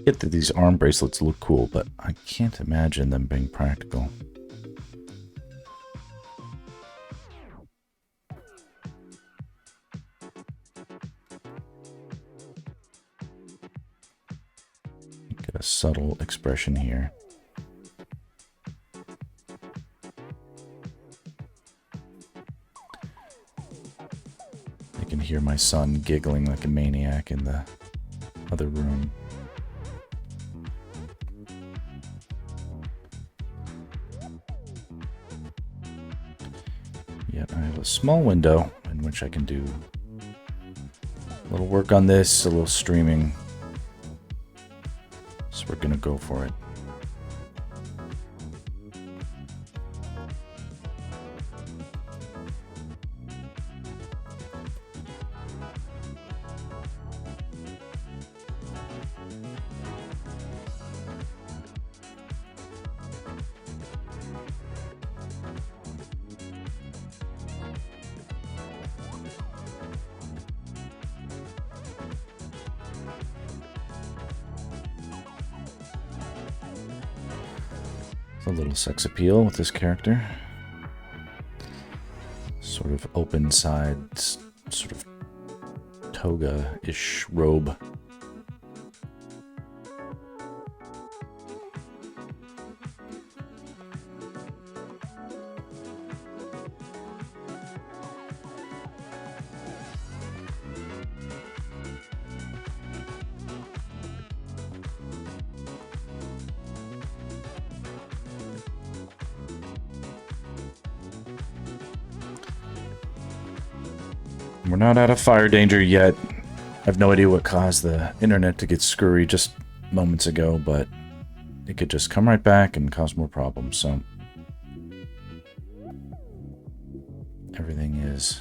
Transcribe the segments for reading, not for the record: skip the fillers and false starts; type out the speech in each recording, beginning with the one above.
get that these arm bracelets look cool, but I can't imagine them being practical. Get a subtle expression here. I can hear my son giggling like a maniac in the other room. Yet I have a small window in which I can do a little work on this, a little streaming. So we're gonna go for it. A little sex appeal with this character. Sort of open side, sort of toga-ish robe. We're not out of fire danger yet. I have no idea what caused the internet to get screwy just moments ago, but it could just come right back and cause more problems, so everything is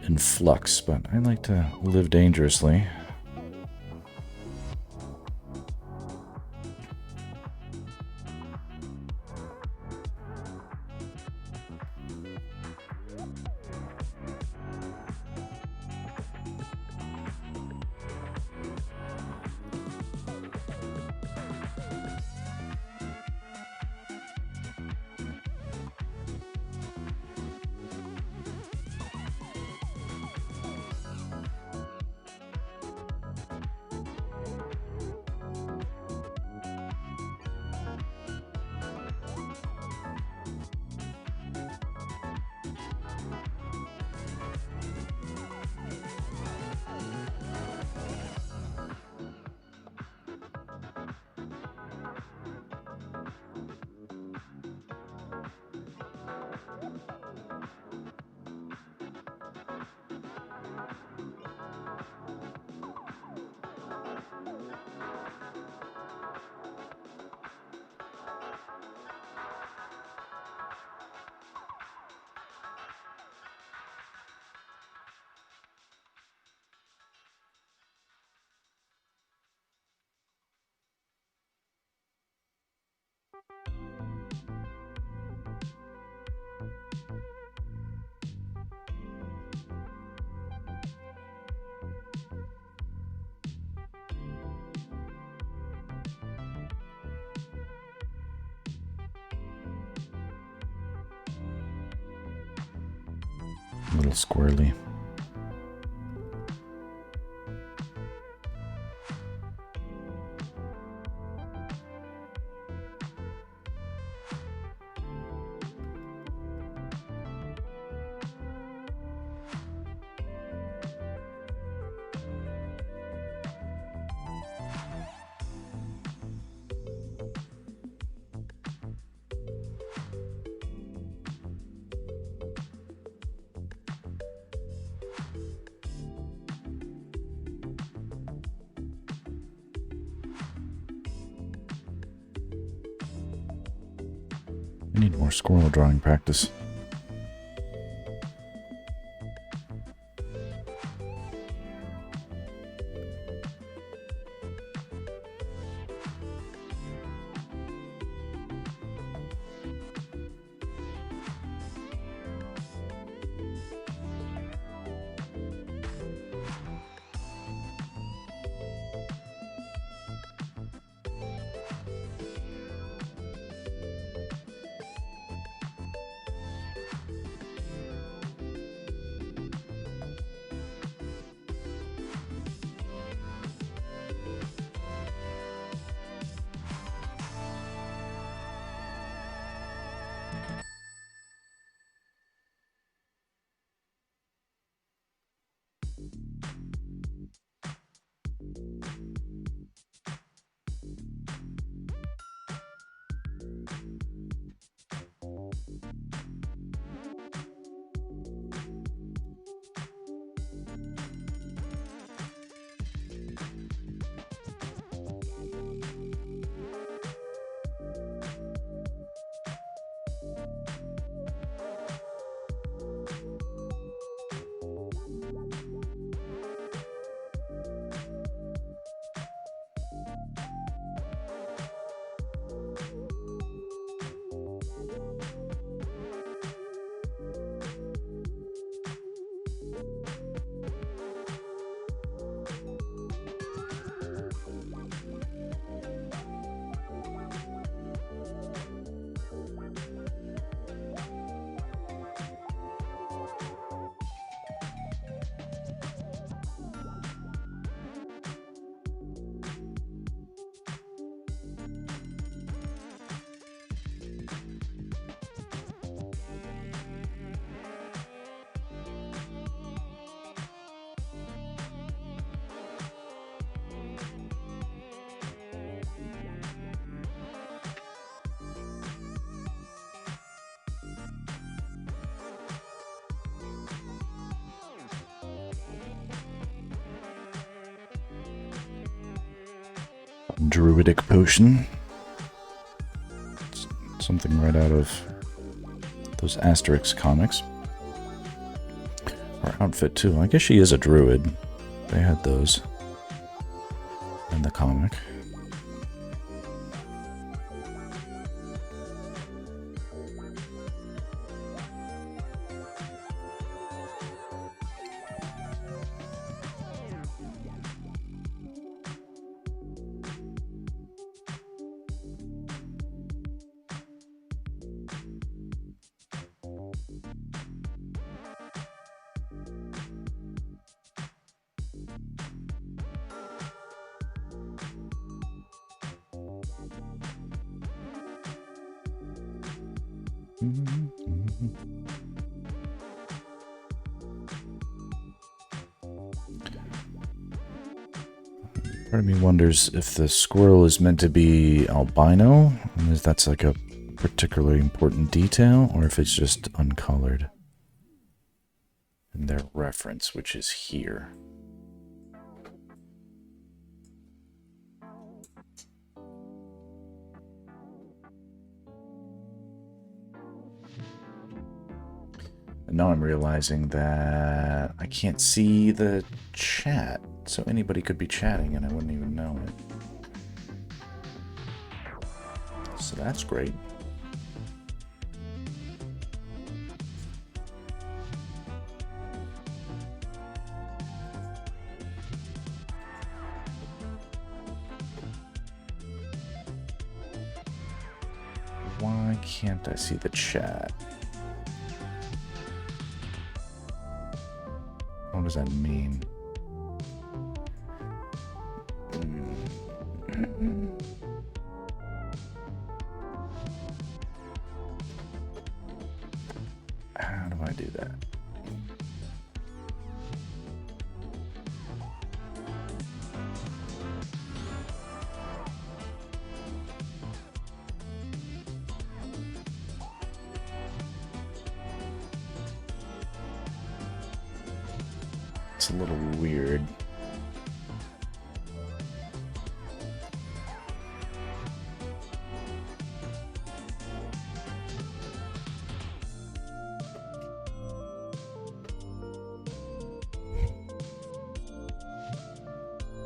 in flux, but I like to live dangerously. A little squirrely. I need more squirrel drawing practice. druidic potion. It's something right out of those Asterix comics. Her outfit, too. I guess she is a druid. They had those in the comic. Part of me wonders if the squirrel is meant to be albino, and if that's like a particularly important detail, or if it's just uncolored in their reference, which is here. And now I'm realizing that I can't see the chat, so anybody could be chatting and I wouldn't even know it. So that's great. Why can't I see the chat? What does that mean? How do I do that? It's a little weird.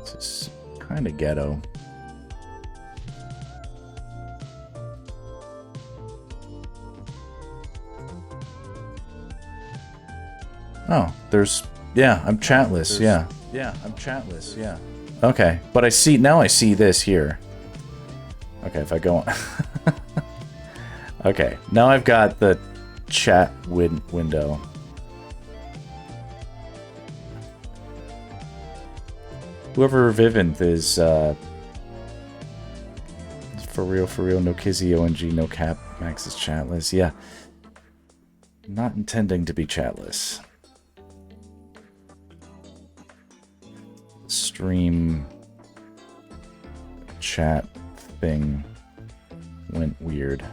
This is kind of ghetto. Oh, there's... Yeah, I'm chatless, yeah. Yeah, I'm chatless, yeah. Okay, but I see... Now I see this here. Okay, if I go on... Okay, now I've got the chat window. Whoever Vivinth is, for real, no kizzy, ONG, no cap, Max is chatless, yeah. Not intending to be chatless. Stream chat thing went weird,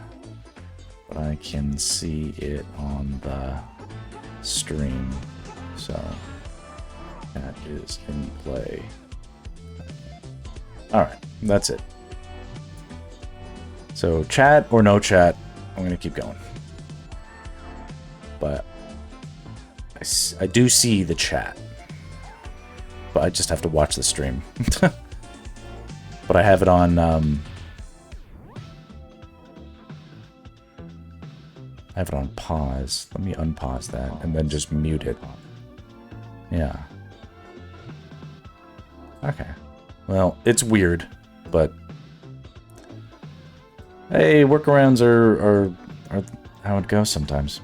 but I can see it on the stream, so that is in play. Alright, that's it. So chat or no chat, I'm gonna keep going. But I do see the chat. But I just have to watch the stream. But I have it on, I have it on pause. Let me unpause that and then just mute it. Yeah. Okay. Well, it's weird, but hey, workarounds are how it goes sometimes.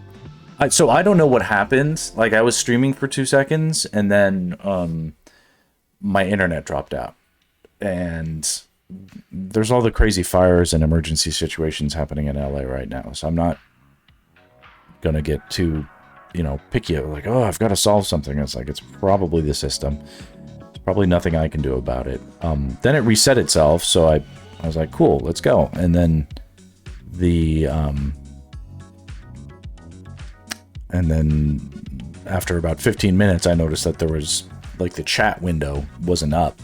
So I don't know what happened. Like, I was streaming for 2 seconds and then my internet dropped out, and there's all the crazy fires and emergency situations happening in LA right now, so I'm not gonna get too, you know, picky, like, oh, I've got to solve something. It's like, it's probably the system. There's probably nothing I can do about it. Then it reset itself, so I was like, cool, let's go. And then the and then after about 15 minutes I noticed that there was, like, the chat window wasn't up.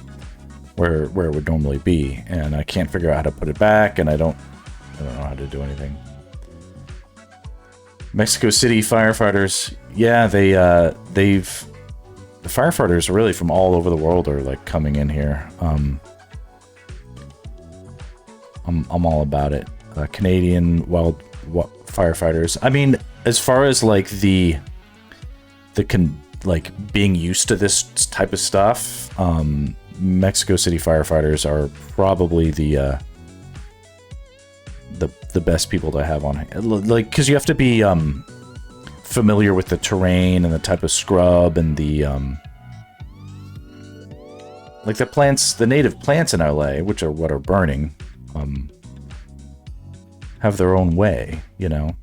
where it would normally be, and I can't figure out how to put it back, and I don't know how to do anything. Mexico City firefighters, yeah, the firefighters really from all over the world are like coming in here. I'm all about it. Canadian wild firefighters. I mean, as far as like like being used to this type of stuff, Mexico City firefighters are probably the best people to have on, like, because you have to be familiar with the terrain and the type of scrub and the like the native plants in LA, which are what are burning, have their own way, you know.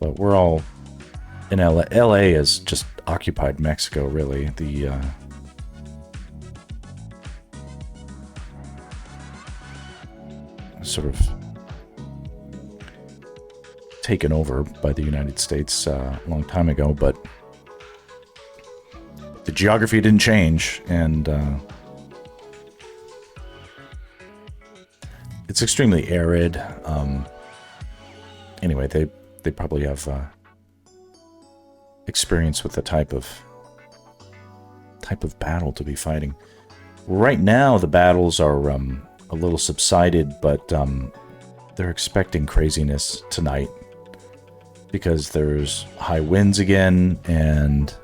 But we're all in LA. LA is just occupied Mexico, really. The sort of taken over by the United States a long time ago, but the geography didn't change, and it's extremely arid. Anyway, they probably have experience with the type of battle to be fighting. Right now, the battles are a little subsided, but they're expecting craziness tonight because there's high winds again, and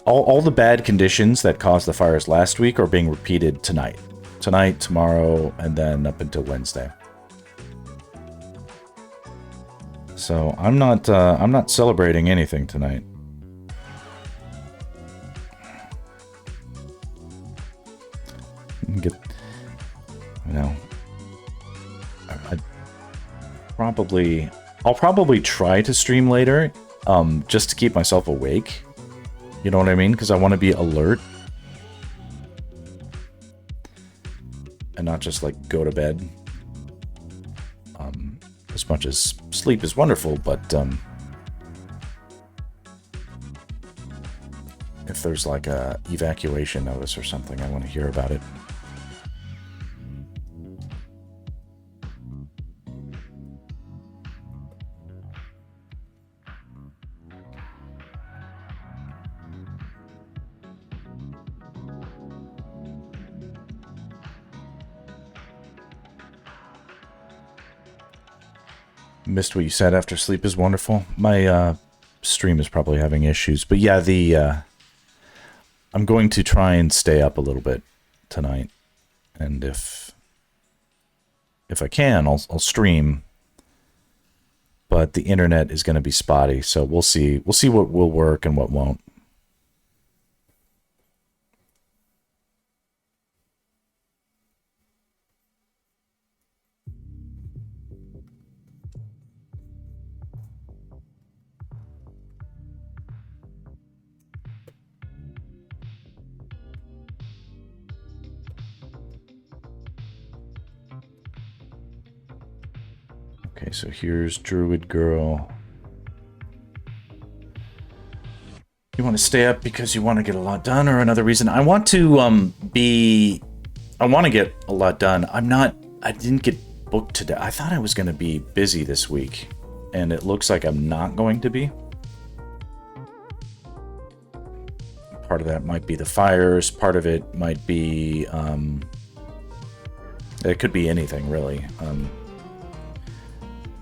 all the bad conditions that caused the fires last week are being repeated tonight, tomorrow, and then up until Wednesday. So I'm not celebrating anything tonight. I'll probably try to stream later, just to keep myself awake. You know what I mean? Because I want to be alert and not just like go to bed. As much as sleep is wonderful, but if there's like a evacuation notice or something, I want to hear about it. Missed what you said after sleep is wonderful. My stream is probably having issues, but yeah, I'm going to try and stay up a little bit tonight, and if I can, I'll stream. But the internet is going to be spotty, so we'll see what will work and what won't. Okay, so here's Druid Girl. You want to stay up because you want to get a lot done, or another reason? I want to I want to get a lot done. I didn't get booked today. I thought I was going to be busy this week, and it looks like I'm not going to be. Part of that might be the fires. Part of it might be, it could be anything, really.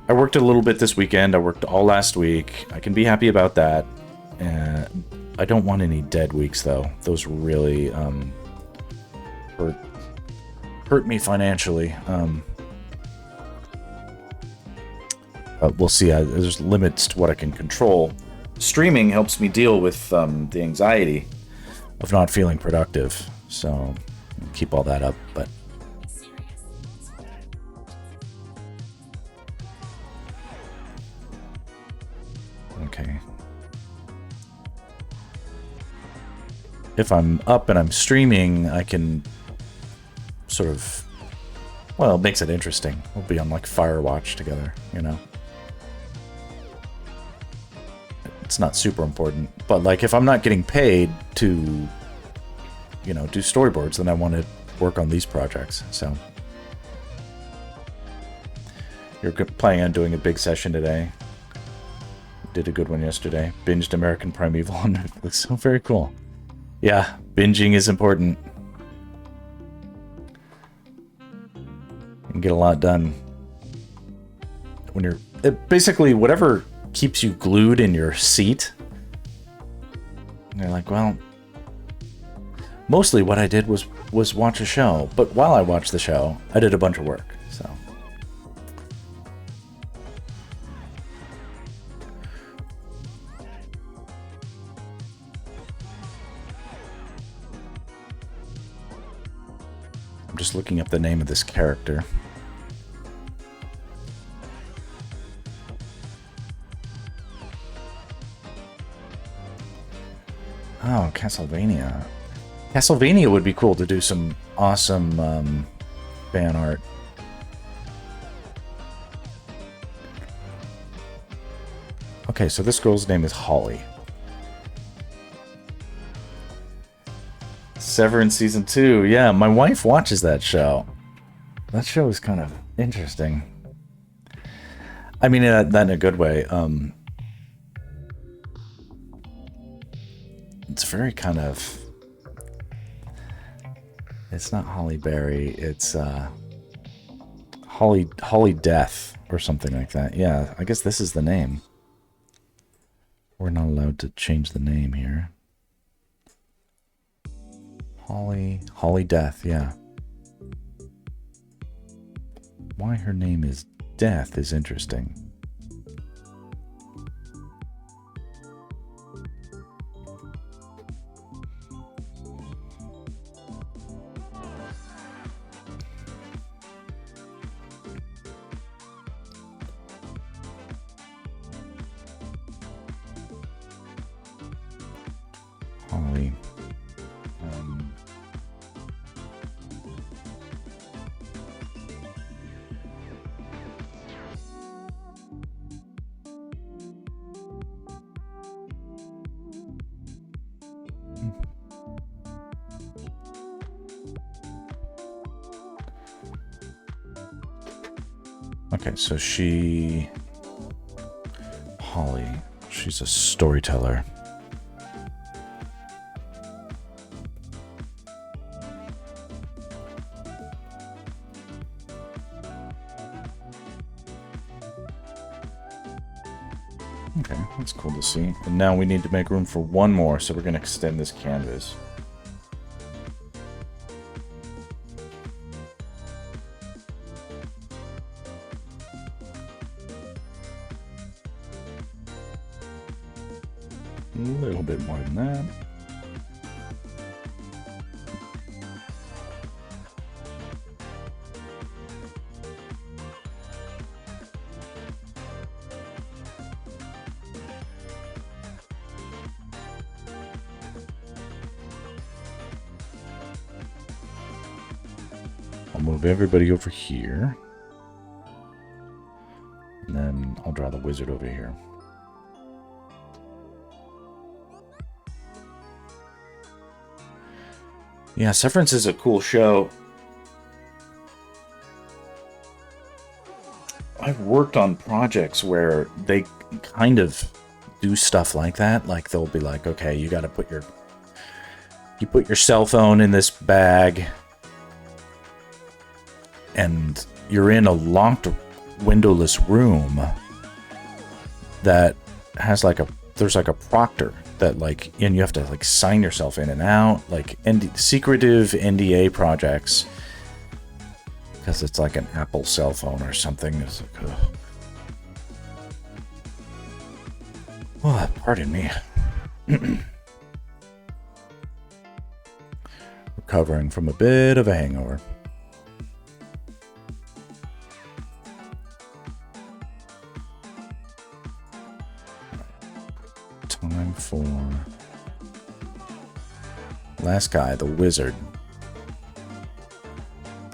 I worked a little bit this weekend. I worked all last week. I can be happy about that. I don't want any dead weeks, though. Those really hurt me financially. But we'll see. There's limits to what I can control. Streaming helps me deal with the anxiety of not feeling productive. So keep all that up, but okay. If I'm up and I'm streaming, I can sort of, well, it makes it interesting. We'll be on like Firewatch together, you know. It's not super important, but like if I'm not getting paid to you know, do storyboards, then I want to work on these projects. So you're planning on doing a big session today. Did a good one yesterday. Binged American Primeval on Netflix. So very cool. Yeah, binging is important. You can get a lot done when you're basically whatever keeps you glued in your seat. And you're like, well, mostly what I did was watch a show, but while I watched the show, I did a bunch of work. So I'm just looking up the name of this character. Oh, Castlevania. Castlevania would be cool to do some awesome fan art. Okay, so this girl's name is Holly. Severance Season 2. Yeah, my wife watches that show. That show is kind of interesting. I mean, that in a good way. It's very kind of... It's not Holly Berry. It's Holly Death or something like that. Yeah, I guess this is the name. We're not allowed to change the name here. Holly Death, yeah. Why her name is Death is interesting. Holly. Okay, so Holly, she's a storyteller. Okay, that's cool to see. And now we need to make room for one more, so we're going to extend this canvas. A little bit more than that. I'll move everybody over here. And then I'll draw the wizard over here. Yeah, Severance is a cool show. I've worked on projects where they kind of do stuff like that. Like they'll be like, okay, you got to put your cell phone in this bag, and you're in a locked, windowless room that has there's like a proctor that and you have to sign yourself in and out, secretive NDA projects, because it's like an Apple cell phone or something. It's like, oh, pardon me. Recovering from a bit of a hangover. Time for last guy, the wizard.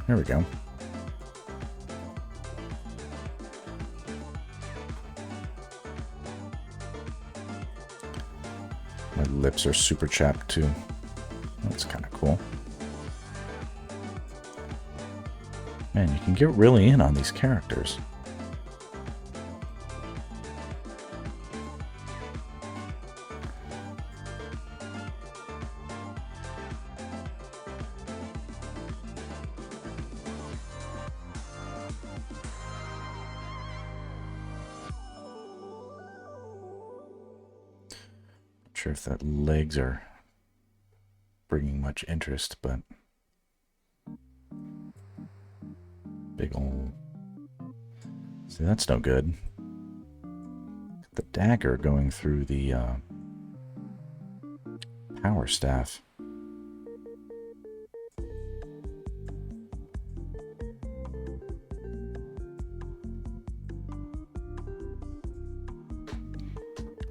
There we go. My lips are super chapped too. Oh, That's kind of cool. Man, you can get really in on these characters. Not sure if that legs are bringing much interest, but big ol'... See, that's no good. The dagger going through the power staff.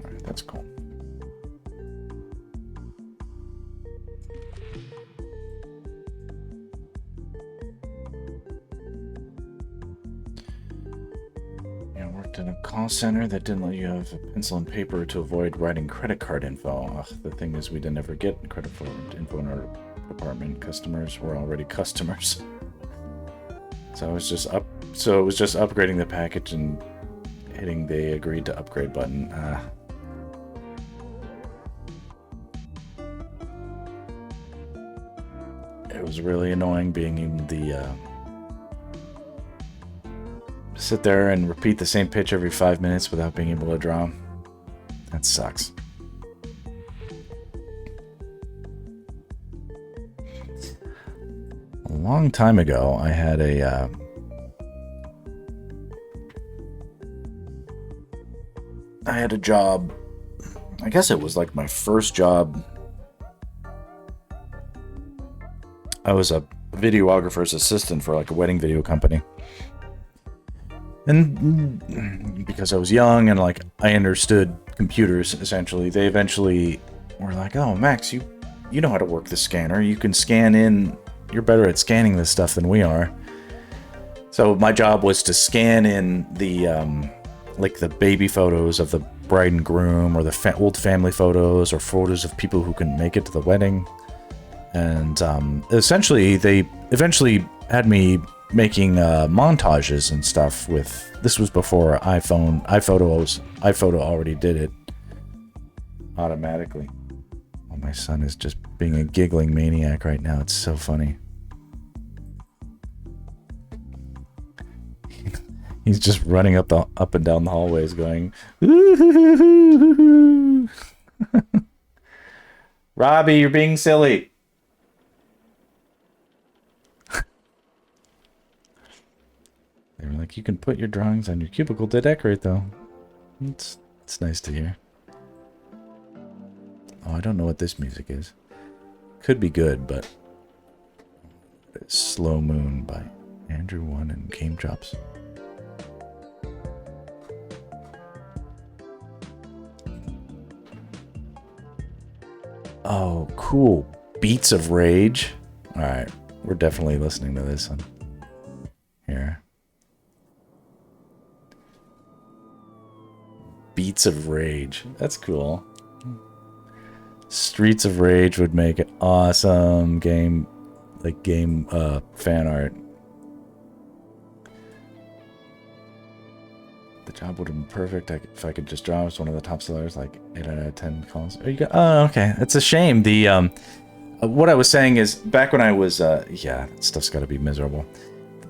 Alright, that's cool. In a call center that didn't let you have a pencil and paper to avoid writing credit card info. Ugh, the thing is, we didn't ever get credit card info in our department. Customers were already customers. So it was just upgrading the package and hitting the agreed to upgrade button. It was really annoying being in the sit there and repeat the same pitch every 5 minutes without being able to draw. That sucks. A long time ago, I had a job. I guess it was like my first job. I was a videographer's assistant for like a wedding video company. And because I was young and like I understood computers, essentially, they eventually were like, "Oh, Max, you know how to work the scanner. You can scan in. You're better at scanning this stuff than we are." So my job was to scan in the like the baby photos of the bride and groom, or the old family photos, or photos of people who couldn't make it to the wedding. And essentially, they eventually had me making montages and stuff with... This was before iPhoto already did it automatically. Oh, my son is just being a giggling maniac right now. It's so funny. He's just running up and down the hallways going, "Ooh." Robbie, you're being silly. They were like, "You can put your drawings on your cubicle to decorate, though." It's nice to hear. Oh, I don't know what this music is. Could be good, but... It's Slow Moon by Andrew One and Game Drops. Oh, cool. Beats of Rage. Alright, we're definitely listening to this one. Here. Beats of Rage. That's cool. Streets of Rage would make an awesome game fan art. The job would have been perfect if I could just draw. It's one of the top sellers, like 8 out of 10 calls. Oh, okay. It's a shame. The what I was saying is, back when I was yeah, that stuff's got to be miserable.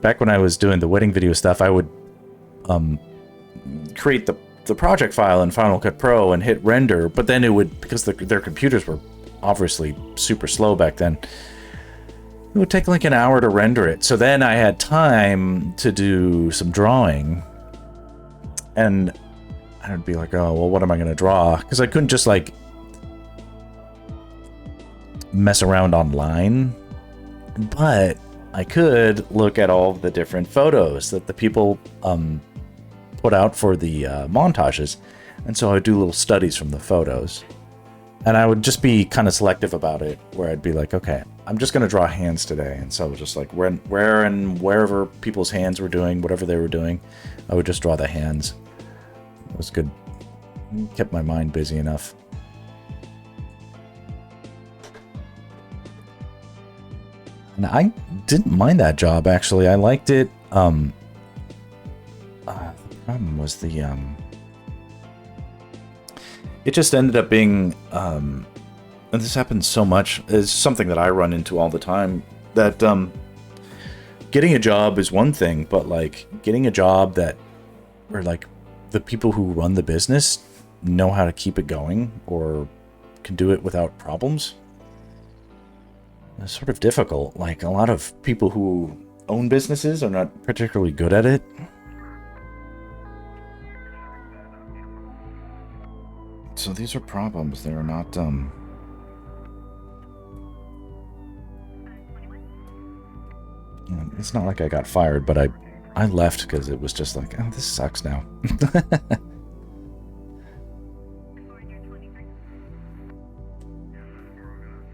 Back when I was doing the wedding video stuff, I would create the project file in Final Cut Pro and hit render, but then it would, because their computers were obviously super slow back then, it would take like an hour to render it. So then I had time to do some drawing, and I'd be like, "Oh, well, what am I going to draw?" Because I couldn't just like mess around online, but I could look at all the different photos that the people put out for the montages, and so I would do little studies from the photos, and I would just be kind of selective about it, where I'd be like, "Okay, I'm just gonna draw hands today," and so just like wherever people's hands were doing whatever they were doing, I would just draw the hands. It was good. Kept my mind busy enough. And I didn't mind that job, actually. I liked it. The problem was it just ended up being, and this happens so much, it's something that I run into all the time, that getting a job is one thing, but like getting a job that where like the people who run the business know how to keep it going or can do it without problems, it's sort of difficult. Like a lot of people who own businesses are not particularly good at it. So these are problems. They're not it's not like I got fired, but I left because it was just like, oh, this sucks now.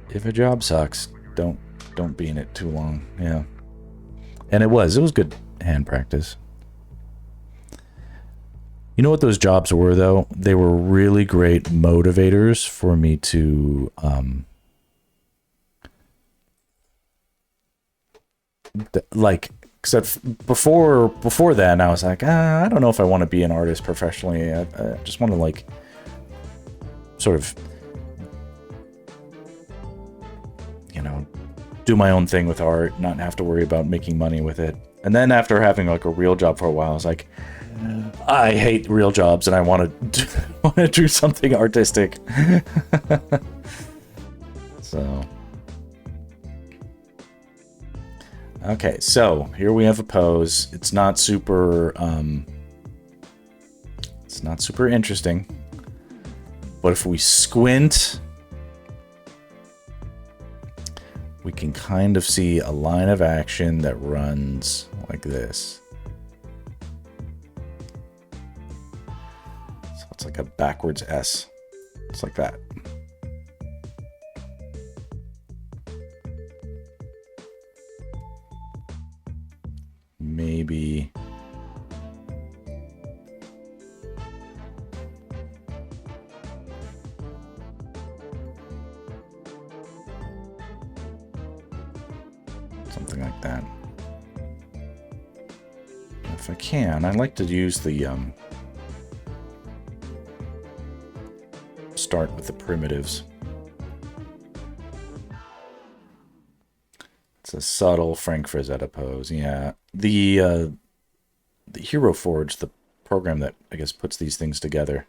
If a job sucks, don't be in it too long. Yeah. And it was good hand practice. You know what those jobs were, though? They were really great motivators for me to like, because before then I was like, I don't know if I want to be an artist professionally. I just want to like sort of, you know, do my own thing with art, not have to worry about making money with it. And then after having like a real job for a while, I was like, I hate real jobs and I want to do something artistic. So okay, so here we have a pose. It's not super interesting. But if we squint, we can kind of see a line of action that runs like this. So it's like a backwards S. It's like that. Maybe something like that. If I can, I like to use the start with the primitives. It's a subtle Frank Frazetta pose. Yeah, the Hero Forge, the program that I guess puts these things together,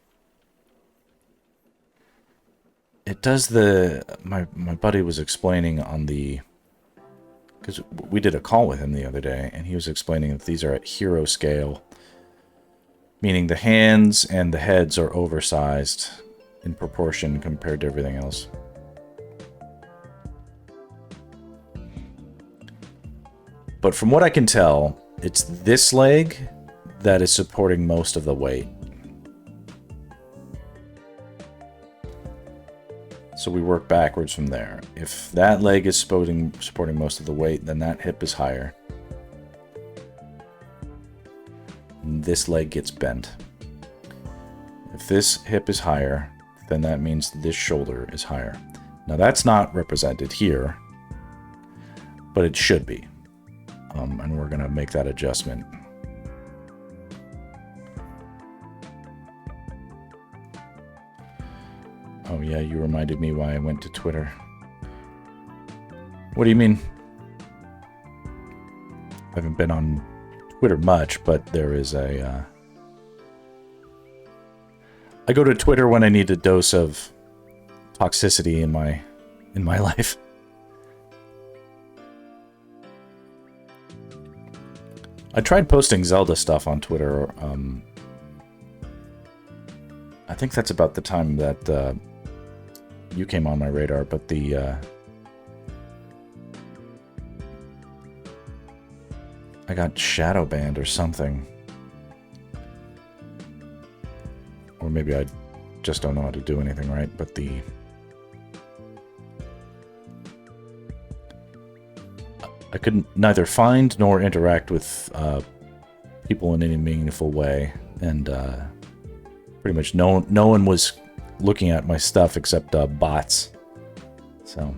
it does the my buddy was explaining on the, because we did a call with him the other day, and he was explaining that these are at hero scale, meaning the hands and the heads are oversized in proportion compared to everything else. But from what I can tell, it's this leg that is supporting most of the weight. So we work backwards from there. If that leg is supporting most of the weight, then that hip is higher. And this leg gets bent. If this hip is higher, then that means this shoulder is higher. Now that's not represented here, but it should be. And we're going to make that adjustment. Oh yeah, you reminded me why I went to Twitter. What do you mean? I haven't been on Twitter much, but there is a... I go to Twitter when I need a dose of toxicity in my life. I tried posting Zelda stuff on Twitter. I think that's about the time that you came on my radar, but I got shadow banned or something. Or maybe I just don't know how to do anything right, but I couldn't neither find nor interact with people in any meaningful way, and pretty much no one was looking at my stuff except bots. So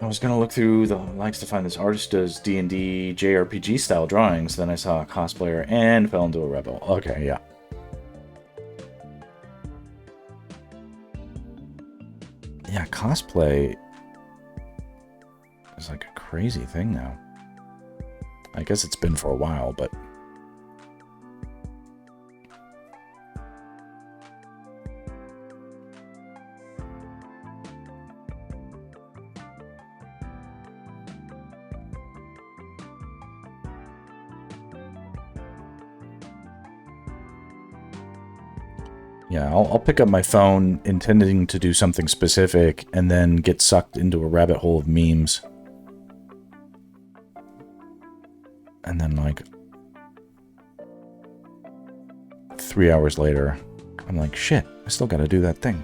I was gonna look through the likes to find this artist does D&D JRPG style drawings. Then I saw a cosplayer and fell into a rebel. Okay, yeah. Yeah, cosplay is like a crazy thing now. I guess it's been for a while, but... Yeah, I'll pick up my phone intending to do something specific and then get sucked into a rabbit hole of memes. And then, like, 3 hours later, I'm like, shit, I still gotta do that thing.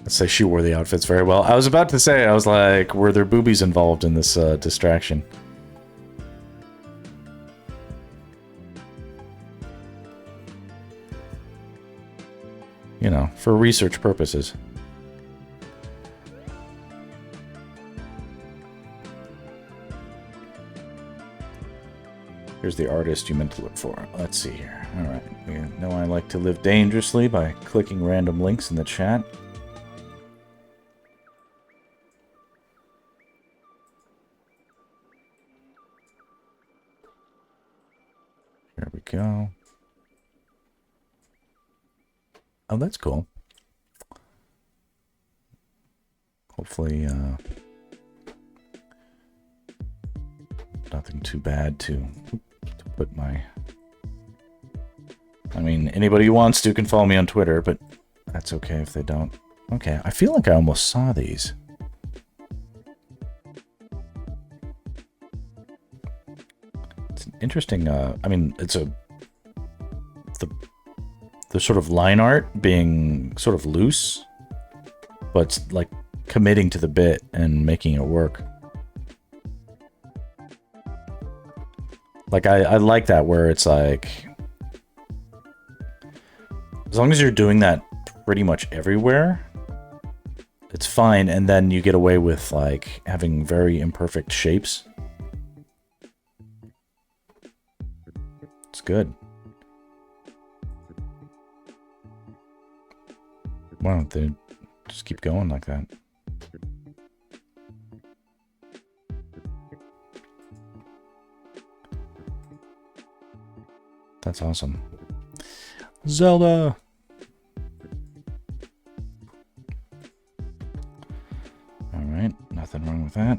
Let's say she wore the outfits very well. I was about to say, I was like, were there boobies involved in this distraction? You know, for research purposes. Here's the artist you meant to look for. Let's see here. Alright, we know I like to live dangerously by clicking random links in the chat. There we go. Oh, that's cool. Hopefully, nothing too bad to put my... I mean, anybody who wants to can follow me on Twitter, but that's okay if they don't. Okay, I feel like I almost saw these. It's an interesting, I mean, it's a... The sort of line art being sort of loose, but like committing to the bit and making it work. Like, I like that where it's like... As long as you're doing that pretty much everywhere, it's fine, and then you get away with, like, having very imperfect shapes. It's good. Why don't they just keep going like that? That's awesome. Zelda! Alright, nothing wrong with that.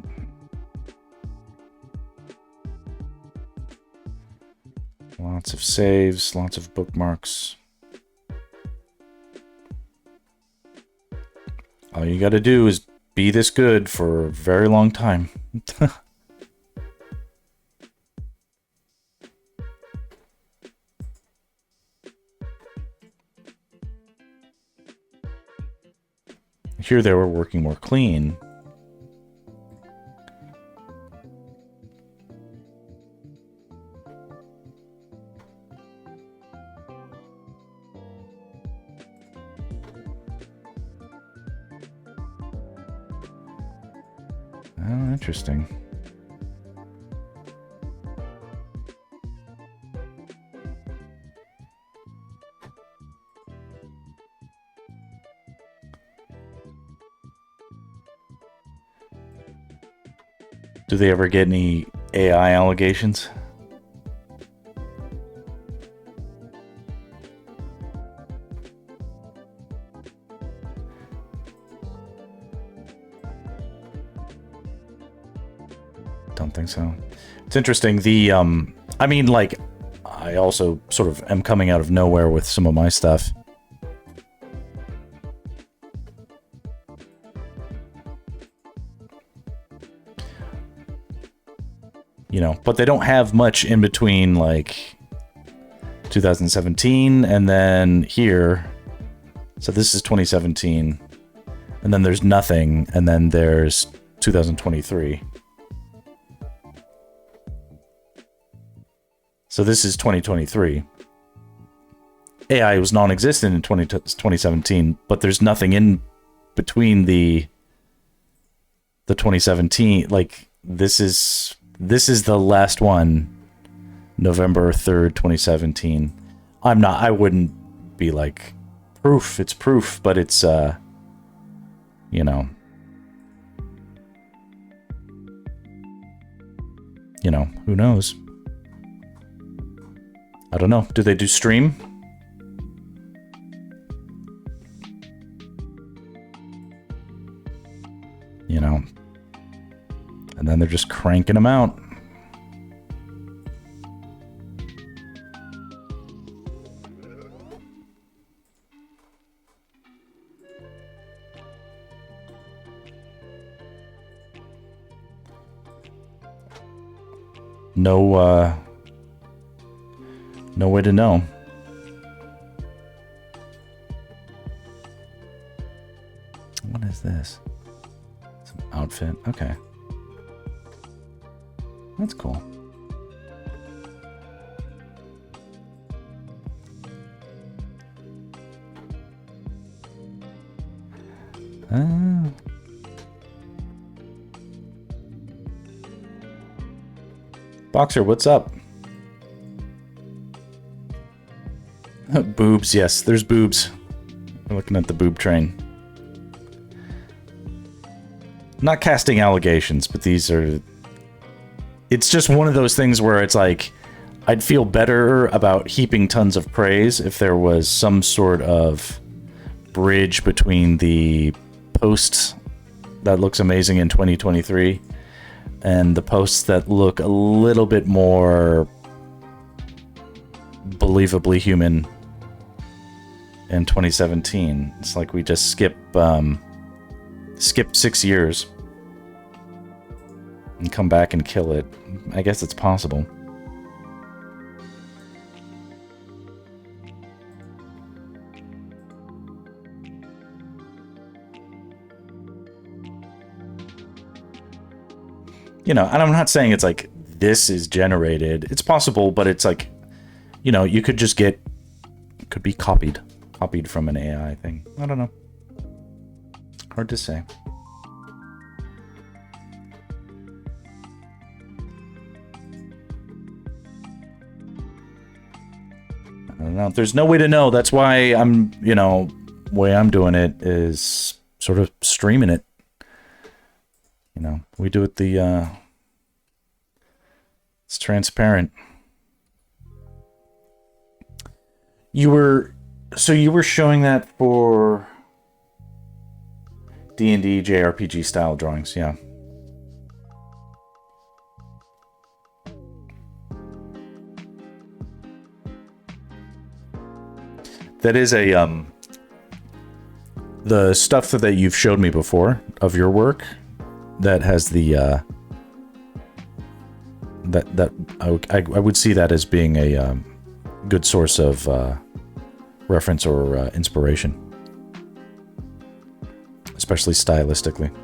Lots of saves, lots of bookmarks. All you gotta do is be this good for a very long time. Here they were working more clean. Oh, interesting. Do they ever get any AI allegations? Don't think so. It's interesting. The, I mean, like, I also sort of am coming out of nowhere with some of my stuff. You know, but they don't have much in between, like, 2017 and then here. So this is 2017. And then there's nothing. And then there's 2023. So this is 2023. AI was non-existent in 2017, but there's nothing in between the 2017. Like this is the last one, November 3rd, 2017. I wouldn't be like proof. It's proof, but it's you know, who knows? I don't know. Do they do stream? And then they're just cranking them out. No way to know. What is this? Some outfit. Okay. That's cool. Boxer, what's up? Boobs, yes, there's boobs. We're looking at the boob train. Not casting allegations, but these are... It's just one of those things where it's like, I'd feel better about heaping tons of praise if there was some sort of bridge between the posts that looks amazing in 2023 and the posts that look a little bit more believably human in 2017. It's like we just skipped 6 years and come back and kill it. I guess it's possible. And I'm not saying it's like this is generated. It's possible, but it's like, you could just could be copied from an AI thing. I don't know. Hard to say. I don't know. There's no way to know. That's why I'm, way I'm doing it is sort of streaming it. We do it it's transparent. You were showing that for D&D JRPG style drawings, yeah. That is the stuff that you've showed me before of your work that has the I would see that as being a good source of reference or inspiration, especially stylistically.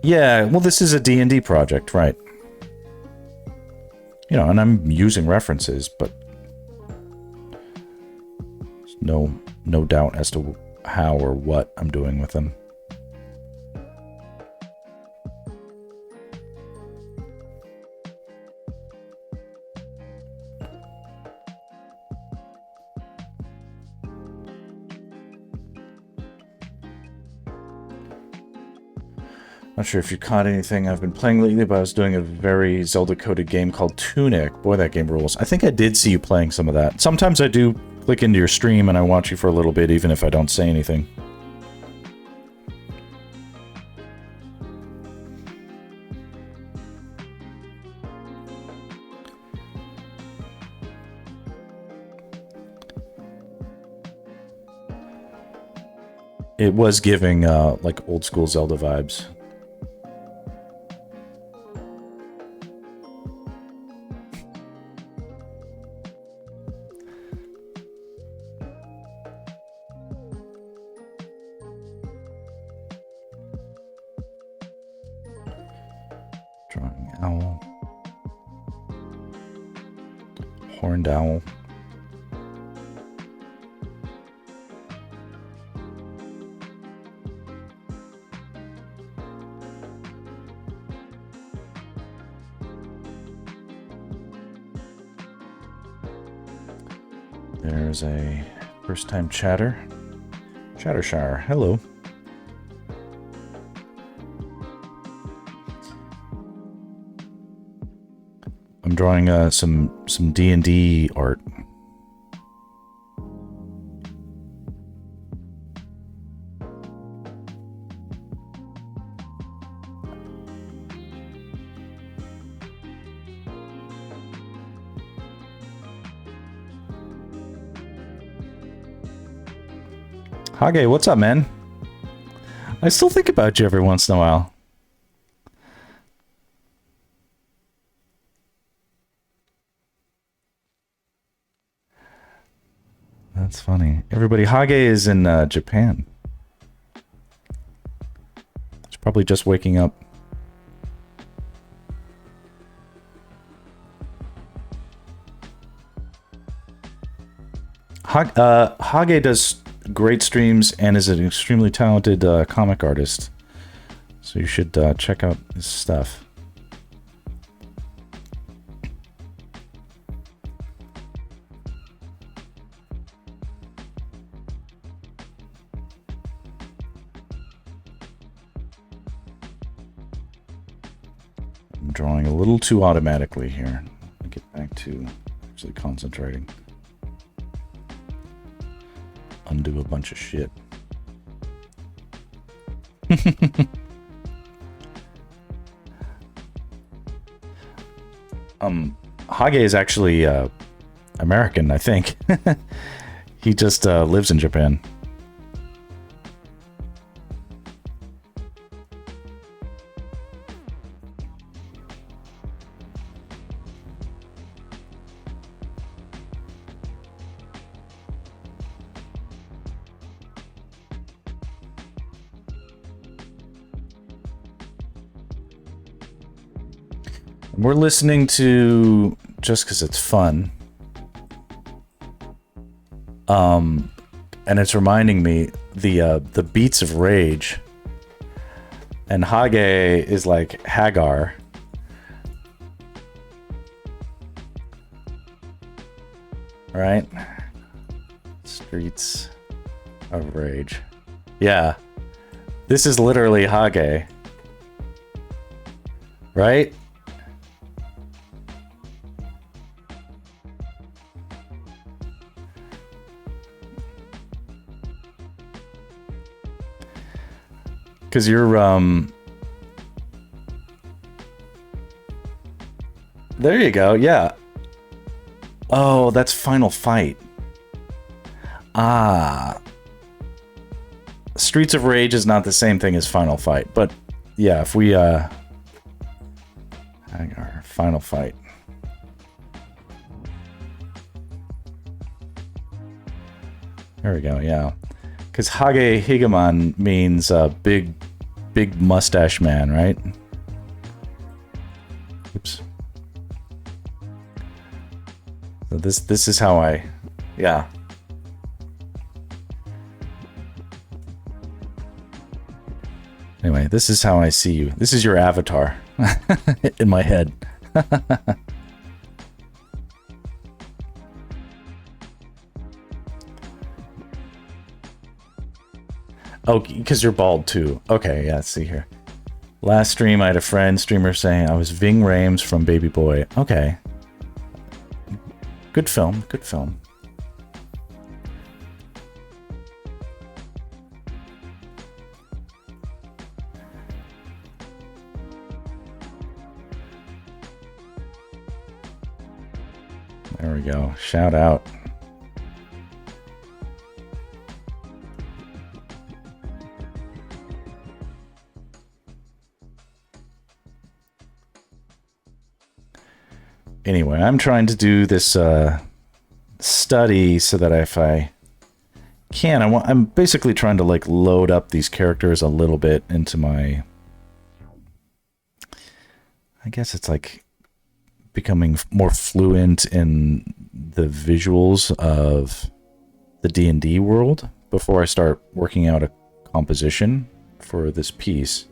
Yeah, well, this is a D&D project, right? And I'm using references, but there's no doubt as to how or what I'm doing with them. Not sure if you caught anything I've been playing lately, but I was doing a very Zelda-coded game called Tunic. Boy, that game rules. I think I did see you playing some of that. Sometimes I do click into your stream and I watch you for a little bit, even if I don't say anything. It was giving, like, old-school Zelda vibes. Drawing owl. Horned owl. There's a first-time chatter. Chattershire, hello. I'm drawing some D&D art. Hage, what's up, man? I still think about you every once in a while. That's funny. Everybody, Hage is in Japan. He's probably just waking up. Hage does great streams and is an extremely talented comic artist. So you should check out his stuff. I'm drawing a little too automatically here. Let me get back to actually concentrating. Undo a bunch of shit. Hage is actually American, I think. He just lives in Japan. We're listening to just because it's fun. And it's reminding me the beats of rage. And Hage is like Hagar. Right? Streets of Rage. Yeah. This is literally Hage. Right? Because you're, there you go, yeah. Oh, that's Final Fight. Ah. Streets of Rage is not the same thing as Final Fight, but yeah, if we, hang on, Final Fight. There we go, yeah. Because Hage Higaman means big mustache man, right? Oops. So this is how I, yeah. Anyway, this is how I see you. This is your avatar in my head. Oh, because you're bald too. Okay, yeah, let's see here. Last stream, I had a streamer saying I was Ving Rhames from Baby Boy. Okay. Good film, good film. There we go. Shout out. Anyway, I'm trying to do this study so that if I can, I'm basically trying to like load up these characters a little bit into my, I guess it's like becoming more fluent in the visuals of the D&D world before I start working out a composition for this piece,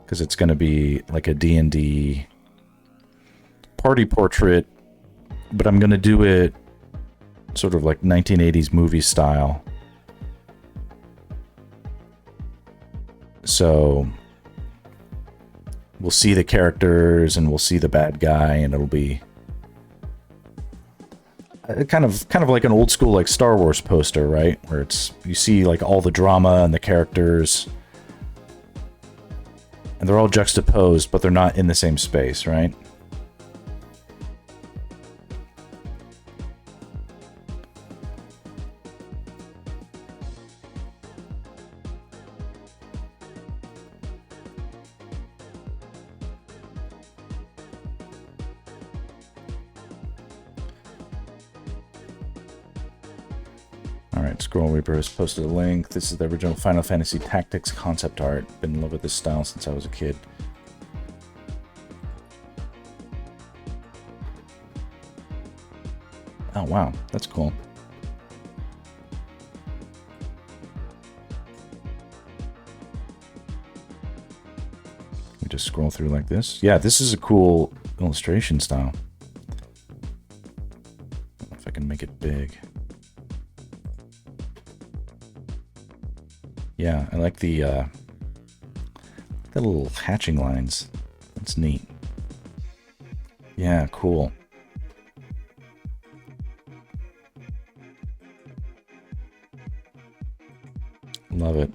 because it's going to be like a D&D party portrait, but I'm going to do it sort of like 1980s movie style. So we'll see the characters and we'll see the bad guy, and it'll be kind of like an old school like Star Wars poster, right? Where it's you see like all the drama and the characters, and they're all juxtaposed, but they're not in the same space, right? Alright, Scroll Reaper has posted a link. This is the original Final Fantasy Tactics concept art. Been in love with this style since I was a kid. Oh wow, that's cool. We just scroll through like this. Yeah, this is a cool illustration style. I don't know if I can make it big. Yeah, I like the little hatching lines. That's neat. Yeah, cool. Love it.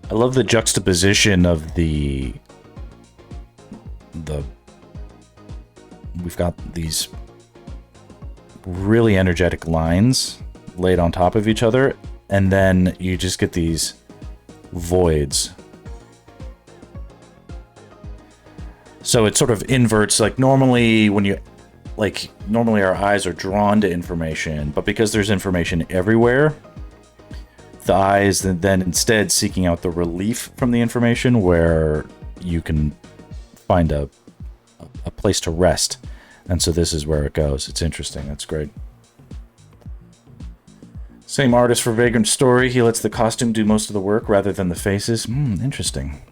I love the juxtaposition of the we've got these really energetic lines laid on top of each other, and then you just get these voids. So it sort of inverts, like normally when you, like normally our eyes are drawn to information, but because there's information everywhere, the eyes then instead seeking out the relief from the information where you can find a place to rest. And so this is where it goes. It's interesting. That's great. Same artist for Vagrant Story. He lets the costume do most of the work rather than the faces. Interesting.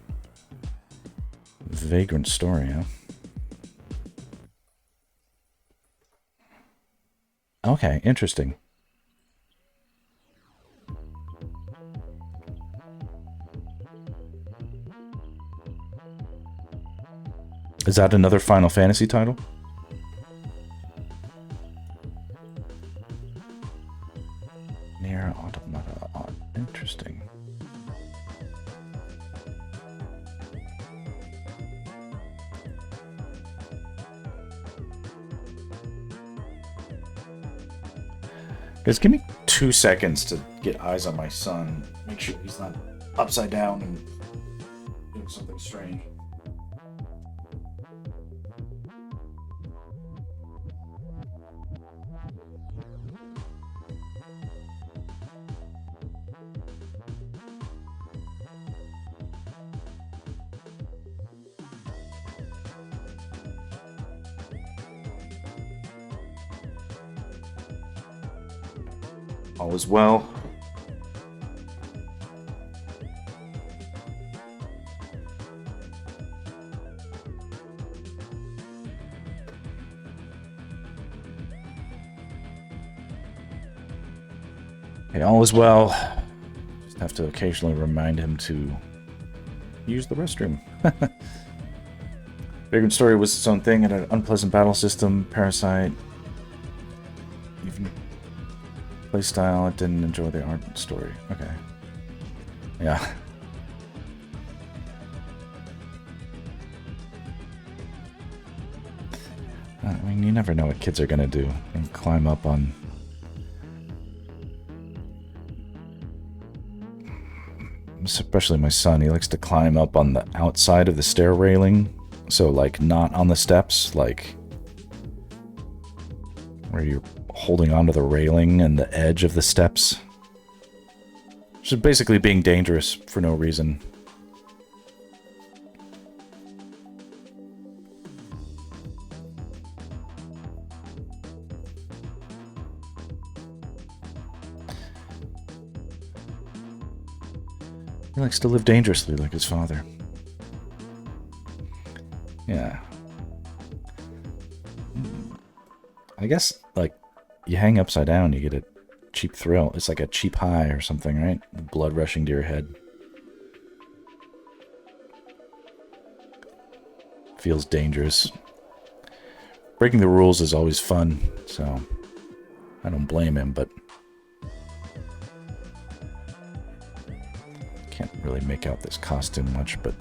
Vagrant Story, huh? Okay, interesting. Is that another Final Fantasy title? Near Automata. Interesting. Guys, give me 2 seconds to get eyes on my son. Make sure he's not upside down and doing something strange. All is well. Okay, all is well. Just have to occasionally remind him to use the restroom. Vagrant Story was its own thing, and an unpleasant battle system, Parasite. Even playstyle, I didn't enjoy the art story. Okay. Yeah. I mean, you never know what kids are gonna do. And climb up on... Especially my son, he likes to climb up on the outside of the stair railing. So, like, not on the steps, like... where you're holding onto the railing and the edge of the steps. Just basically being dangerous for no reason. He likes to live dangerously like his father. Yeah. I guess, like, you hang upside down, you get a cheap thrill. It's like a cheap high or something, right? The blood rushing to your head. Feels dangerous. Breaking the rules is always fun, so I don't blame him, but can't really make out this costume much, but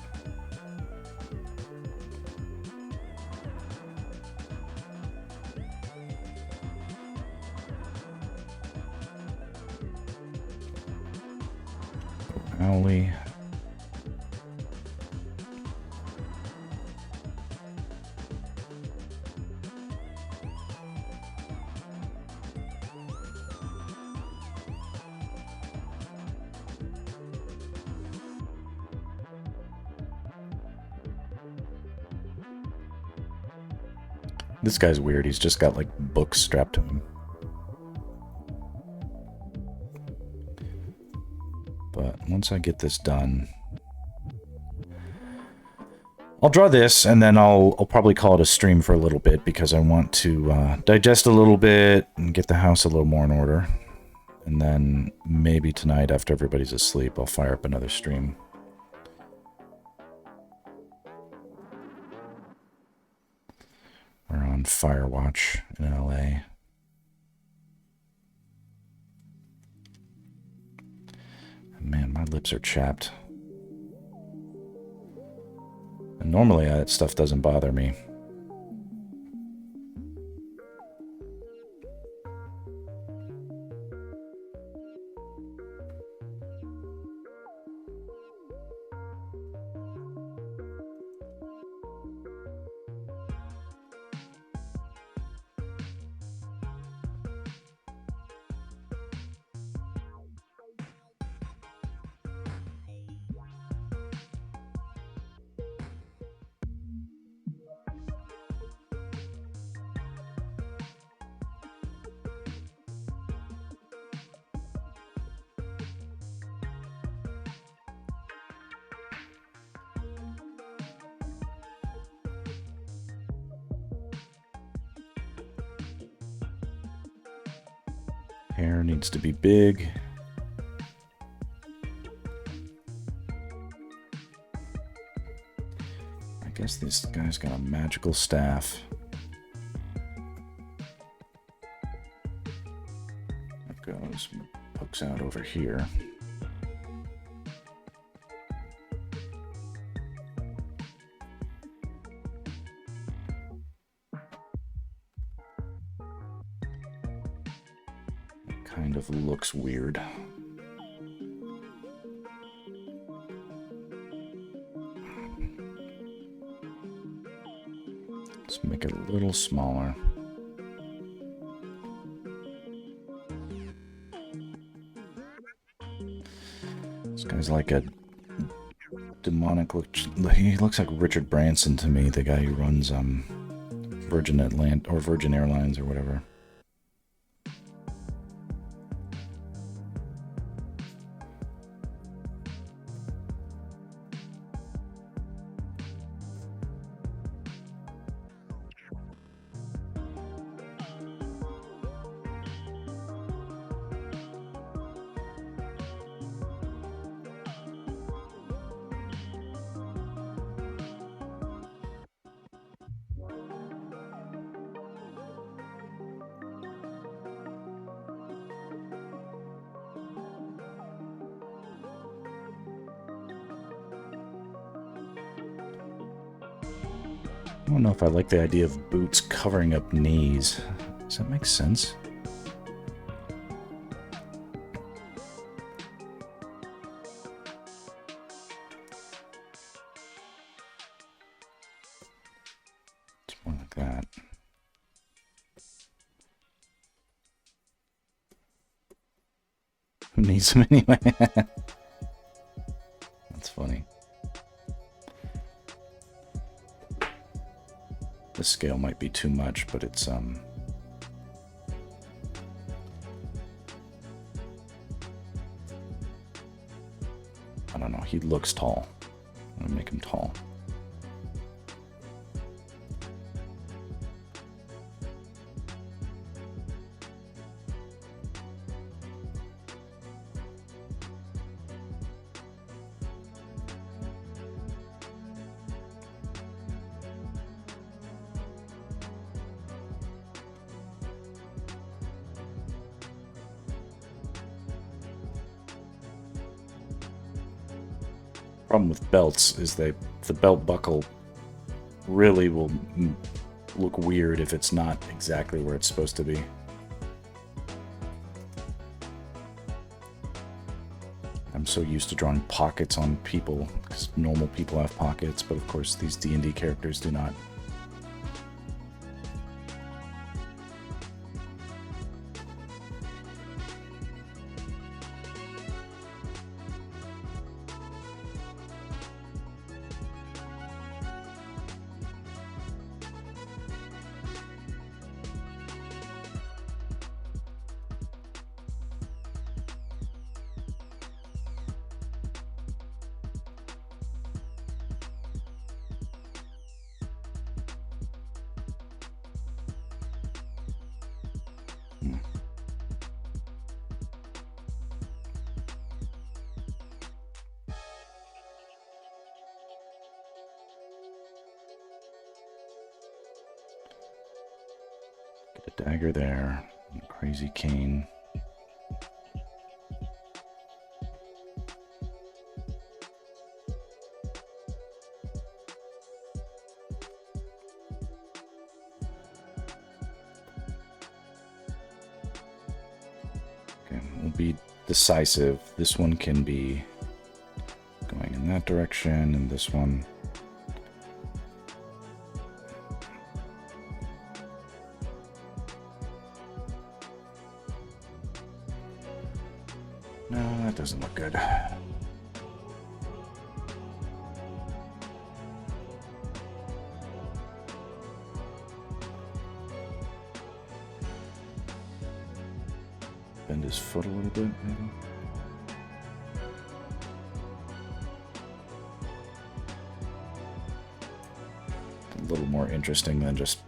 Owly. This guy's weird. He's just got, like, books strapped to him. But once I get this done, I'll draw this, and then I'll probably call it a stream for a little bit, because I want to digest a little bit and get the house a little more in order. And then maybe tonight, after everybody's asleep, I'll fire up another stream. We're on Firewatch in LA. Man, my lips are chapped. And normally that stuff doesn't bother me. Hair needs to be big. I guess this guy's got a magical staff. It goes, pokes out over here. Kind of looks weird. Let's make it a little smaller. This guy's like a demonic look. He looks like Richard Branson to me, the guy who runs Virgin Airlines or whatever. I don't know if I like the idea of boots covering up knees. Does that make sense? It's more like that. Who needs them anyway? That's funny. This scale might be too much, but it's I don't know. He looks tall. I'm gonna make him tall. Problem with belts is the belt buckle really will look weird if it's not exactly where it's supposed to be. I'm so used to drawing pockets on people because normal people have pockets, but of course these D&D characters do not. Get a dagger there, a crazy cane. Okay, we'll be decisive. This one can be going in that direction, and this one. No, that doesn't look good. Bend his foot a little bit, maybe. A little more interesting than just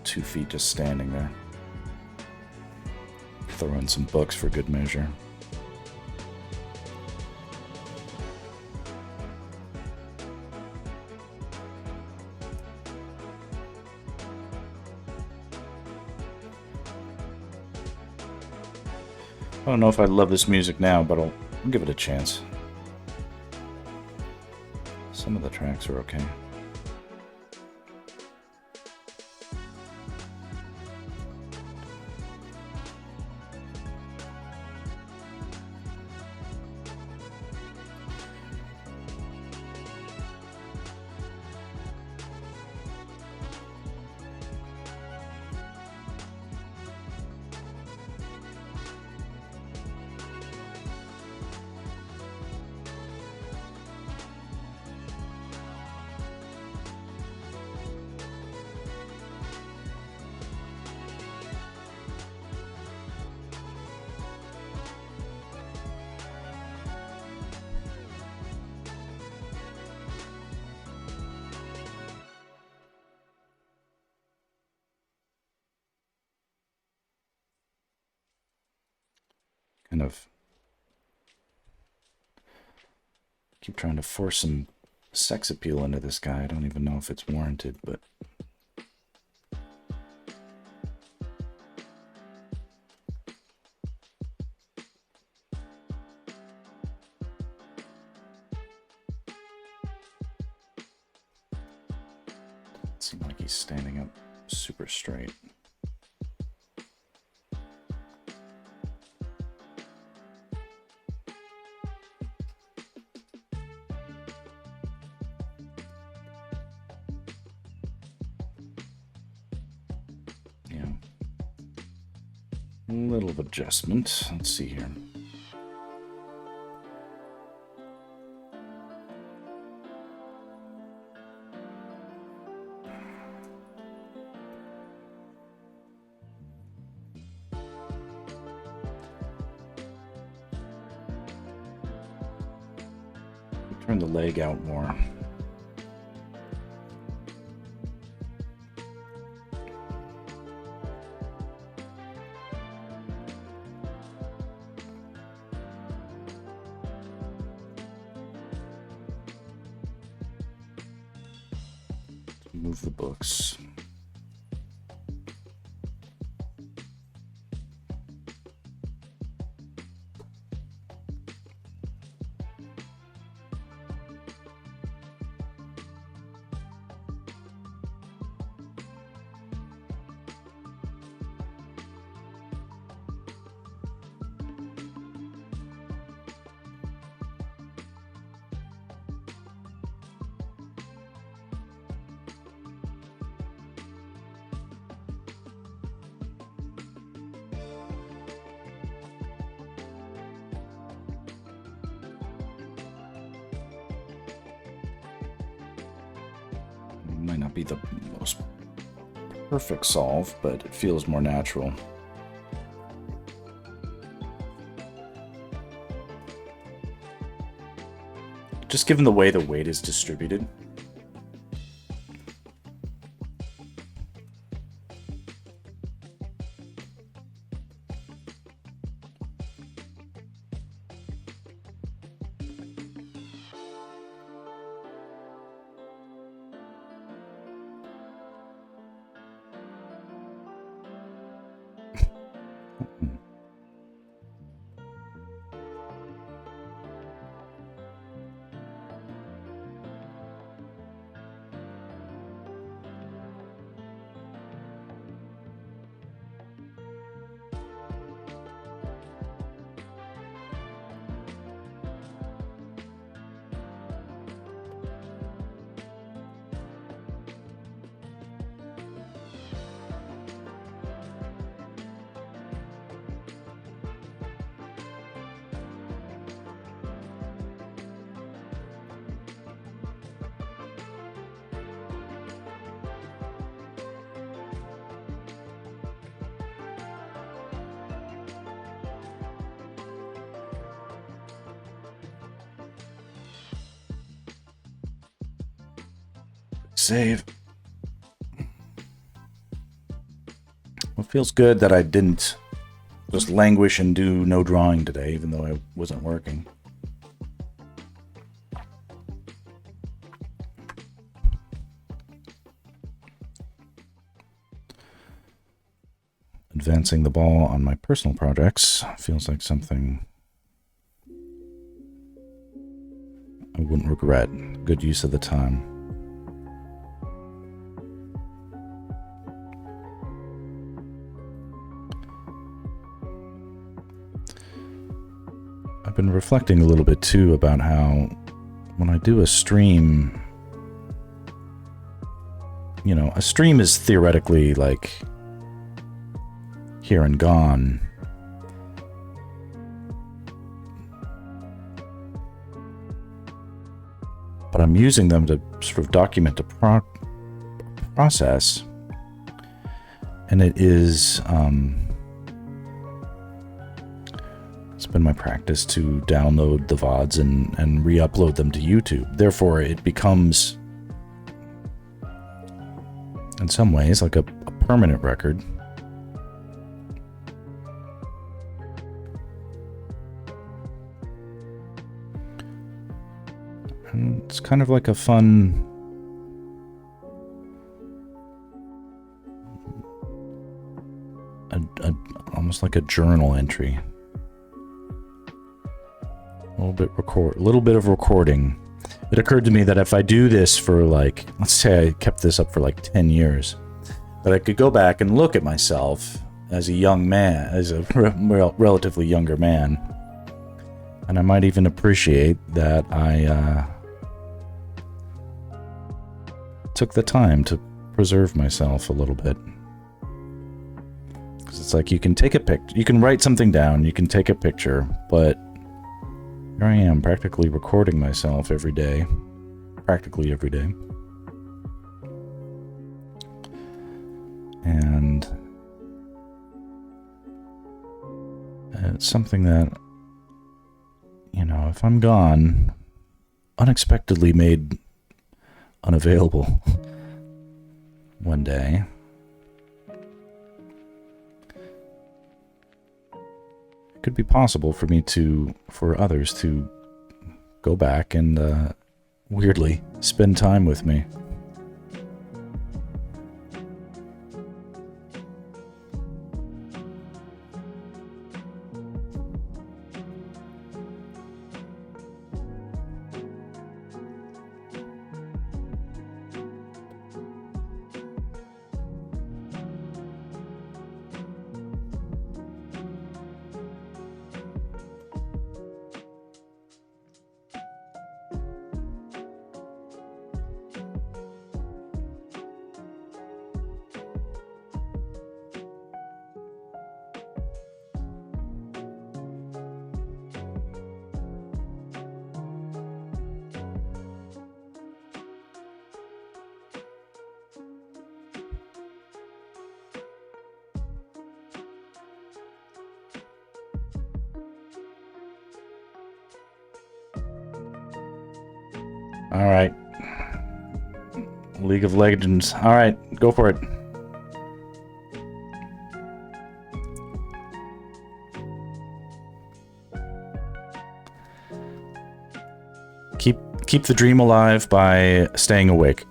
2 feet just standing there. Throw in some books for good measure. I don't know if I love this music now, but I'll give it a chance. Some of the tracks are okay. Kind of keep trying to force some sex appeal into this guy. I don't even know if it's warranted, but it seems like he's standing up super straight. A little of adjustment. Let's see here. Turn the leg out more. Move the books. Might not be the most perfect solve, but it feels more natural. Just given the way the weight is distributed. Save. Well, it feels good that I didn't just languish and do no drawing today, even though I wasn't working. Advancing the ball on my personal projects feels like something I wouldn't regret. Good use of the time. I've been reflecting a little bit too about how when I do a stream, you know, a stream is theoretically like here and gone. But I'm using them to sort of document a process. And it is, it's been my practice to download the VODs and re-upload them to YouTube. Therefore, it becomes, in some ways, like a permanent record. And it's kind of like a fun, almost like a journal entry. A little bit of recording. It occurred to me that if I do this for like, let's say I kept this up for like 10 years, that I could go back and look at myself as a young man, as a relatively younger man, and I might even appreciate that I took the time to preserve myself a little bit. Because it's like you can take a picture, you can write something down, you can take a picture, but here I am practically recording myself every day. Practically every day. And it's something that, you know, if I'm gone, unexpectedly made unavailable one day. It could be possible for me to, for others to go back and weirdly spend time with me. Alright. League of Legends. Alright, go for it. Keep the dream alive by staying awake.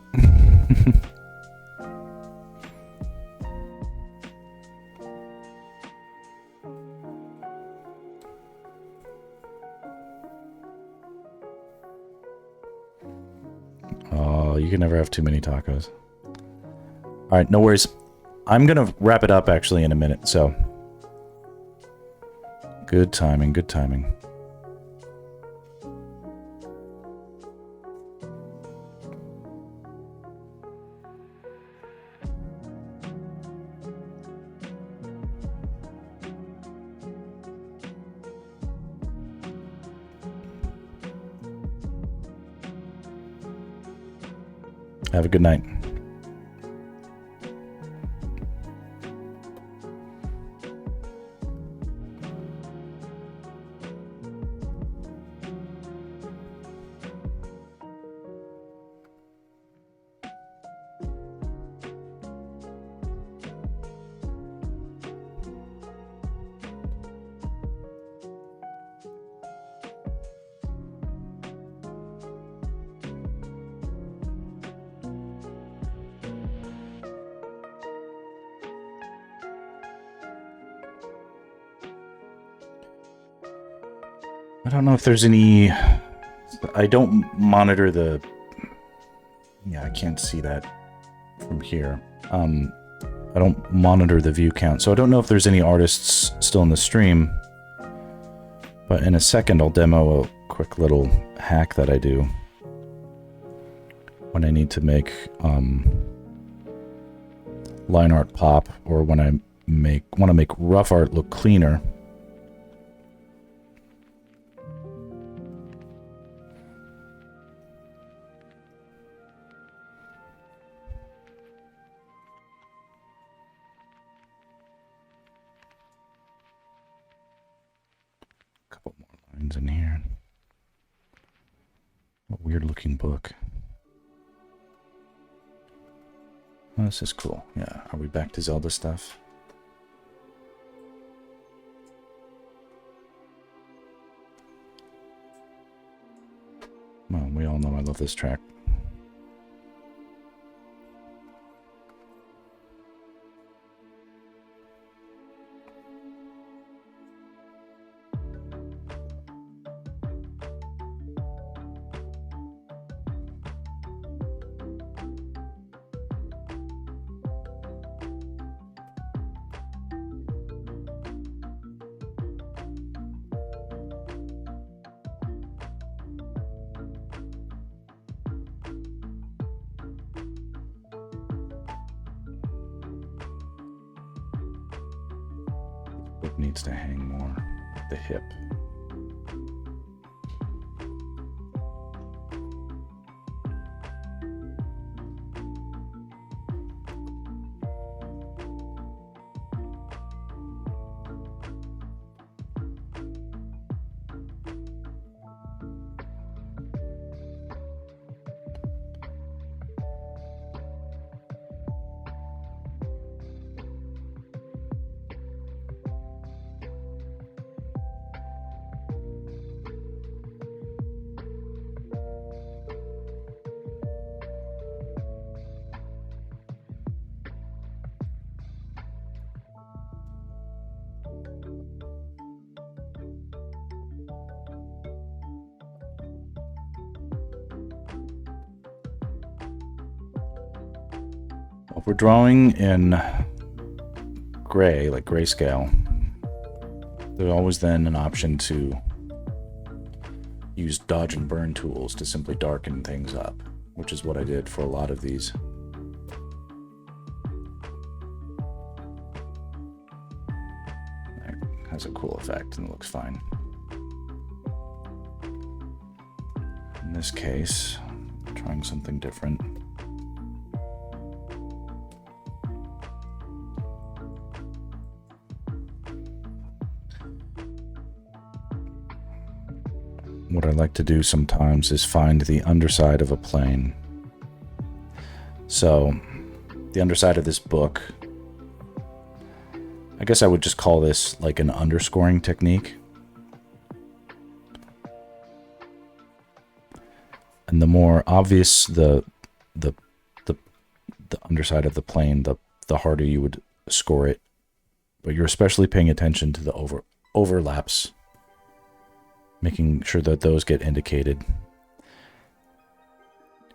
Oh, you can never have too many tacos. Alright, no worries. I'm gonna wrap it up actually in a minute, so. Good timing, good timing. Have a good night. I don't know if there's any... I don't monitor the... Yeah, I can't see that from here. I don't monitor the view count, so I don't know if there's any artists still in the stream. But in a second, I'll demo a quick little hack that I do when I need to make line art pop, or when I want to make rough art look cleaner. Couple more lines in here. A weird looking book. Oh, this is cool. Yeah, are we back to Zelda stuff? Well, we all know I love this track. Needs to hang more at the hip. If we're drawing in gray, like grayscale, there's always then an option to use dodge and burn tools to simply darken things up, which is what I did for a lot of these. That has a cool effect and it looks fine. In this case, trying something different. What I like to do sometimes is find the underside of a plane. So, the underside of this book, I guess I would just call this like an underscoring technique. And the more obvious the underside of the plane, the harder you would score it. But you're especially paying attention to the overlaps, making sure that those get indicated.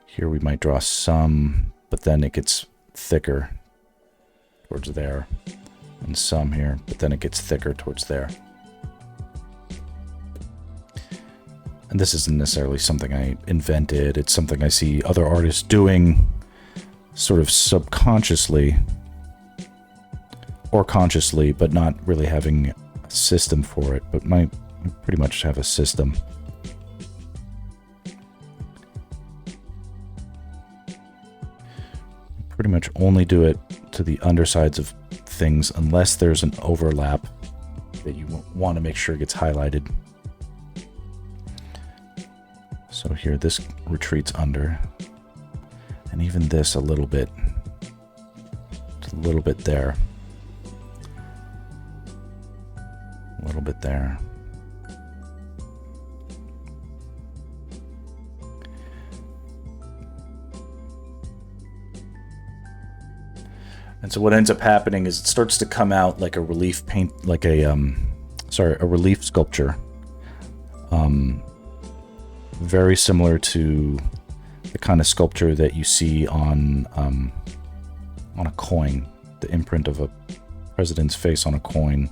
Here we might draw some, but then it gets thicker towards there, and some here, but then it gets thicker towards there. And this isn't necessarily something I invented. It's something I see other artists doing sort of subconsciously or consciously, but not really having a system for it. But I pretty much have a system. Pretty much only do it to the undersides of things unless there's an overlap that you want to make sure gets highlighted. So here, this retreats under, and even this a little bit. It's a little bit there. A little bit there. And so what ends up happening is it starts to come out like a relief paint, like a relief sculpture. Very similar to the kind of sculpture that you see on a coin, the imprint of a president's face on a coin.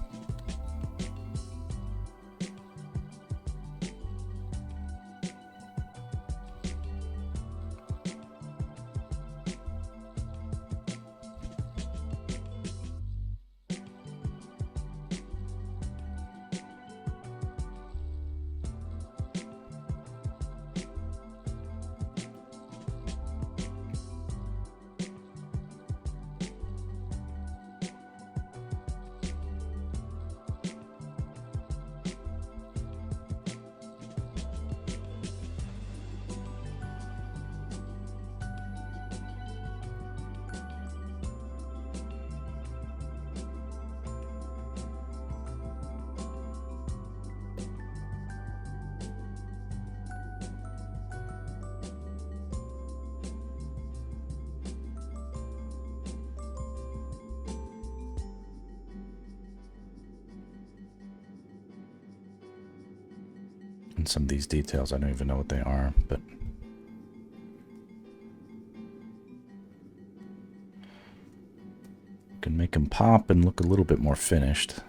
And some of these details, I don't even know what they are, but you can make them pop and look a little bit more finished.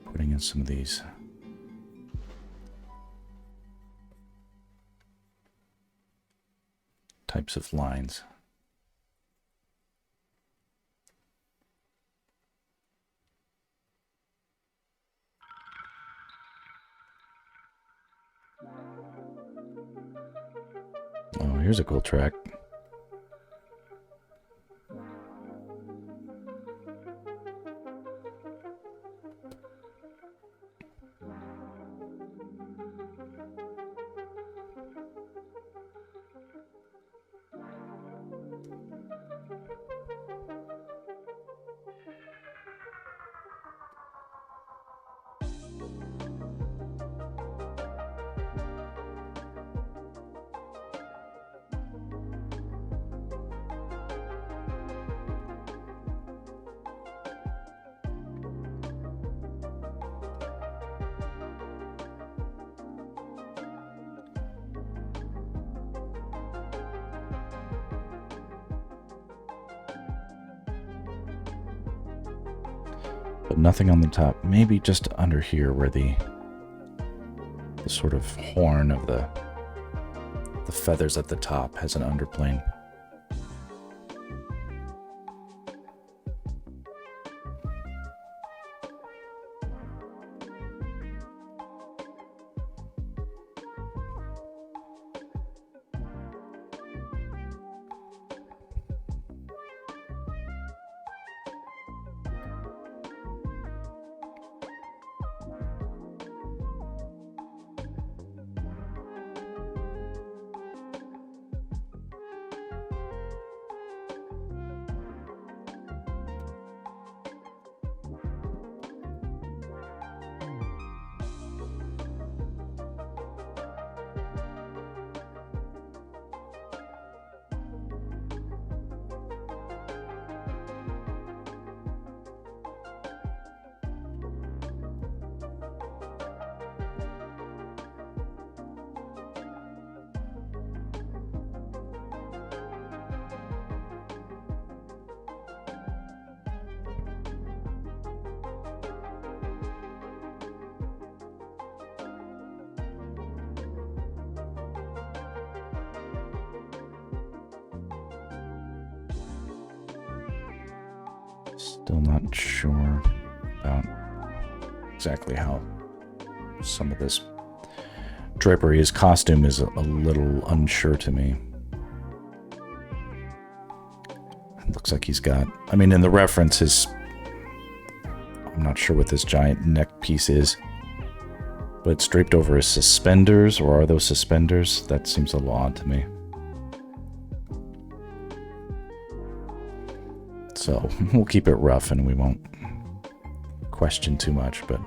Putting in some of these types of lines. Oh, here's a cool track. but nothing on the top. Maybe just under here where the sort of horn of the feathers at the top has an underplane. Still not sure about exactly how some of this drapery, his costume is a little unsure to me. It looks like he's got, I mean, in the references, I'm not sure what this giant neck piece is, but it's draped over his suspenders, or are those suspenders? That seems a little odd to me. So we'll keep it rough and we won't question too much, but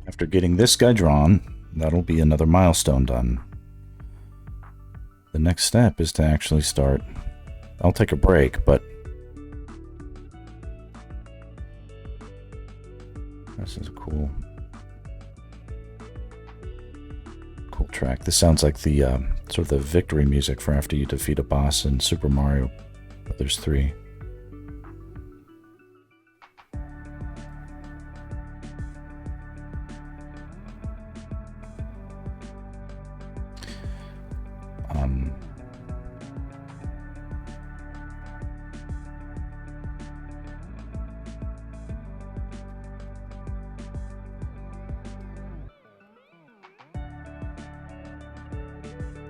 after getting this guy drawn, that'll be another milestone done. The next step is to actually start. I'll take a break, but this is a cool track. This sounds like the sort of the victory music for after you defeat a boss in Super Mario Brothers 3.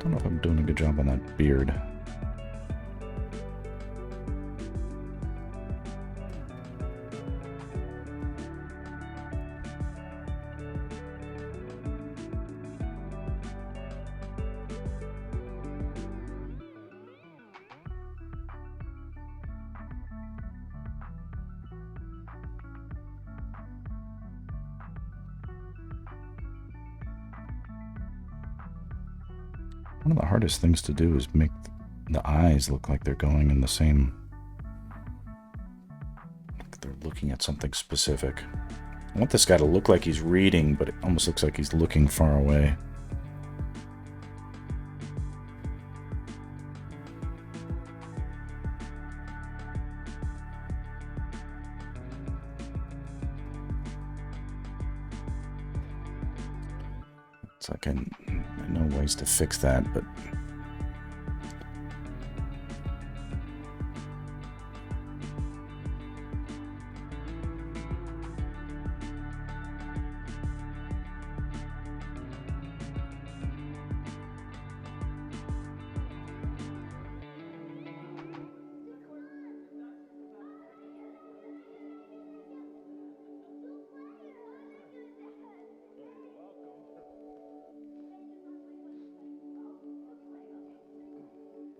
Don't know if I'm doing a good job on that beard. One of the hardest things to do is make the eyes look like they're going in the same... like they're looking at something specific. I want this guy to look like he's reading, but it almost looks like he's looking far away. It's like I know ways to fix that, but...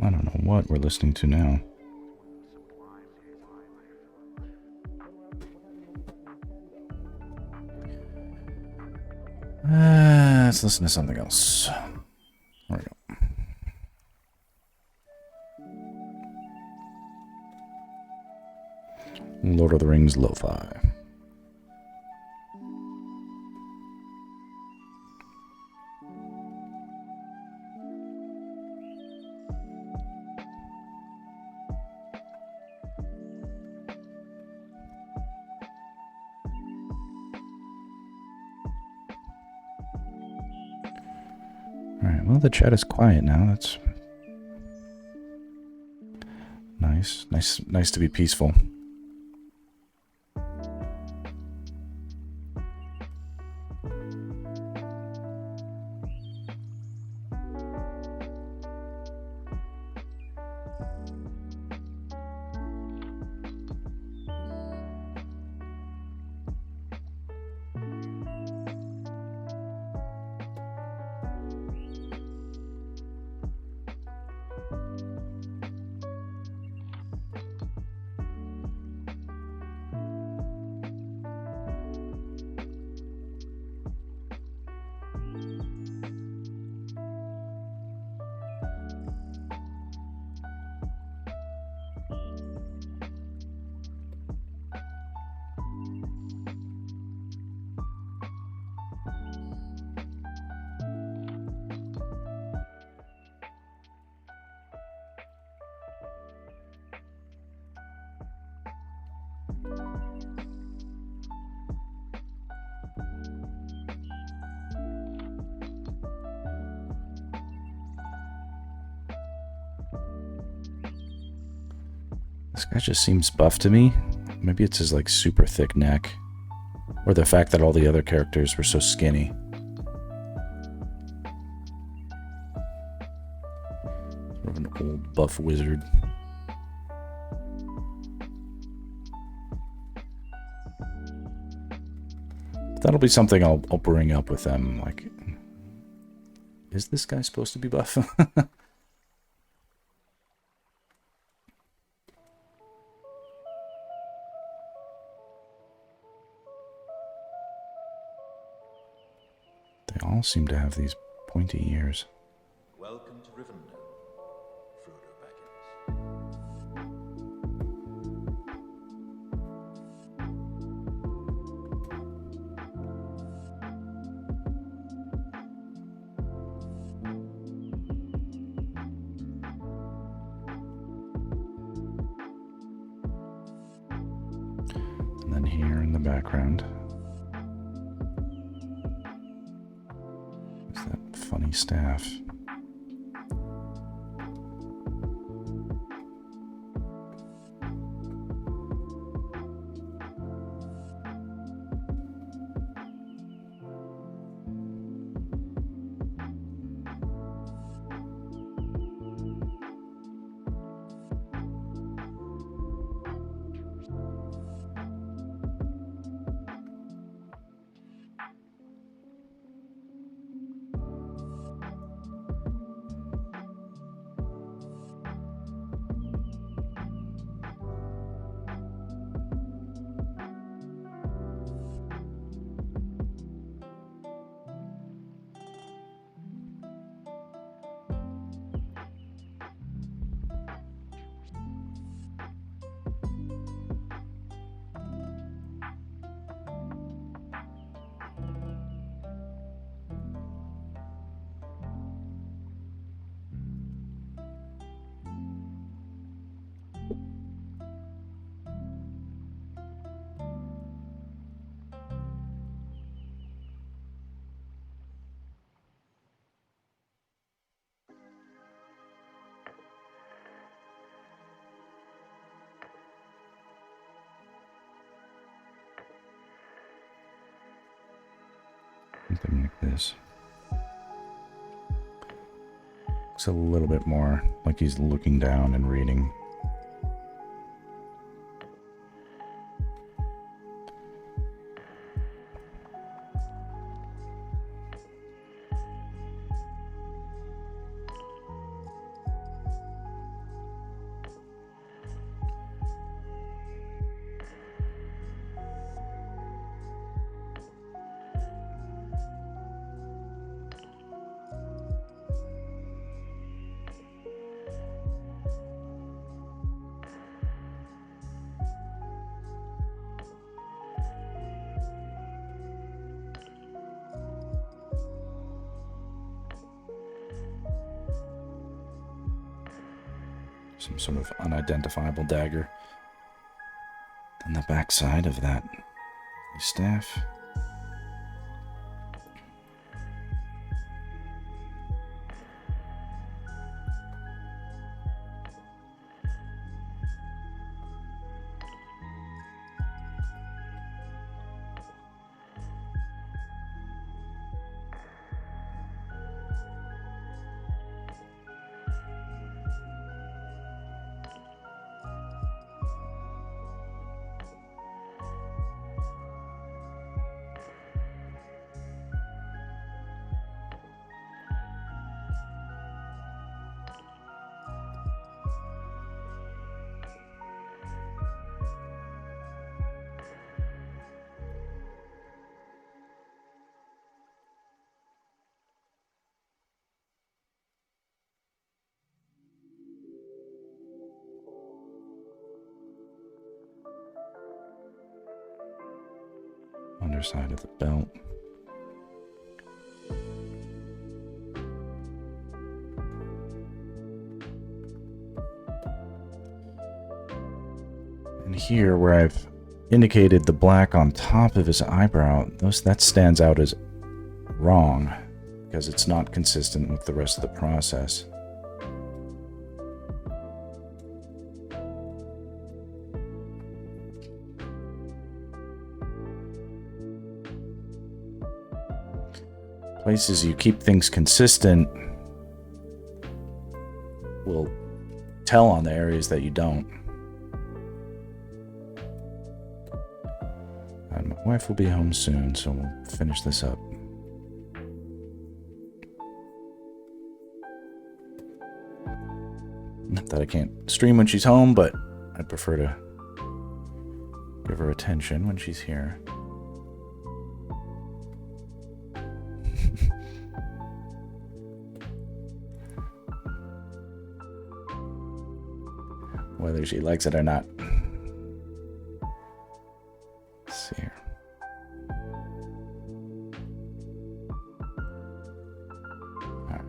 I don't know what we're listening to now. Let's listen to something else. There we go. Lord of the Rings Lo-Fi. Alright, well, the chat is quiet now. That's nice. Nice to be peaceful. This guy just seems buff to me. Maybe it's his like super thick neck. Or the fact that all the other characters were so skinny. Sort of an old buff wizard. That'll be something I'll bring up with them. Like, is this guy supposed to be buff? They all seem to have these pointy ears. Welcome to Rivendell, Frodo Baggins. And then here in the background is that funny staff. Something like this. Looks a little bit more like he's looking down and reading. Some sort of unidentifiable dagger. Then the backside of that staff. Underside of the belt. And here, where I've indicated the black on top of his eyebrow, that stands out as wrong because it's not consistent with the rest of the process. Places you keep things consistent will tell on the areas that you don't. And my wife will be home soon, so we'll finish this up. Not that I can't stream when she's home, but I prefer to give her attention when she's here. Whether she likes it or not. Let's see here. All right.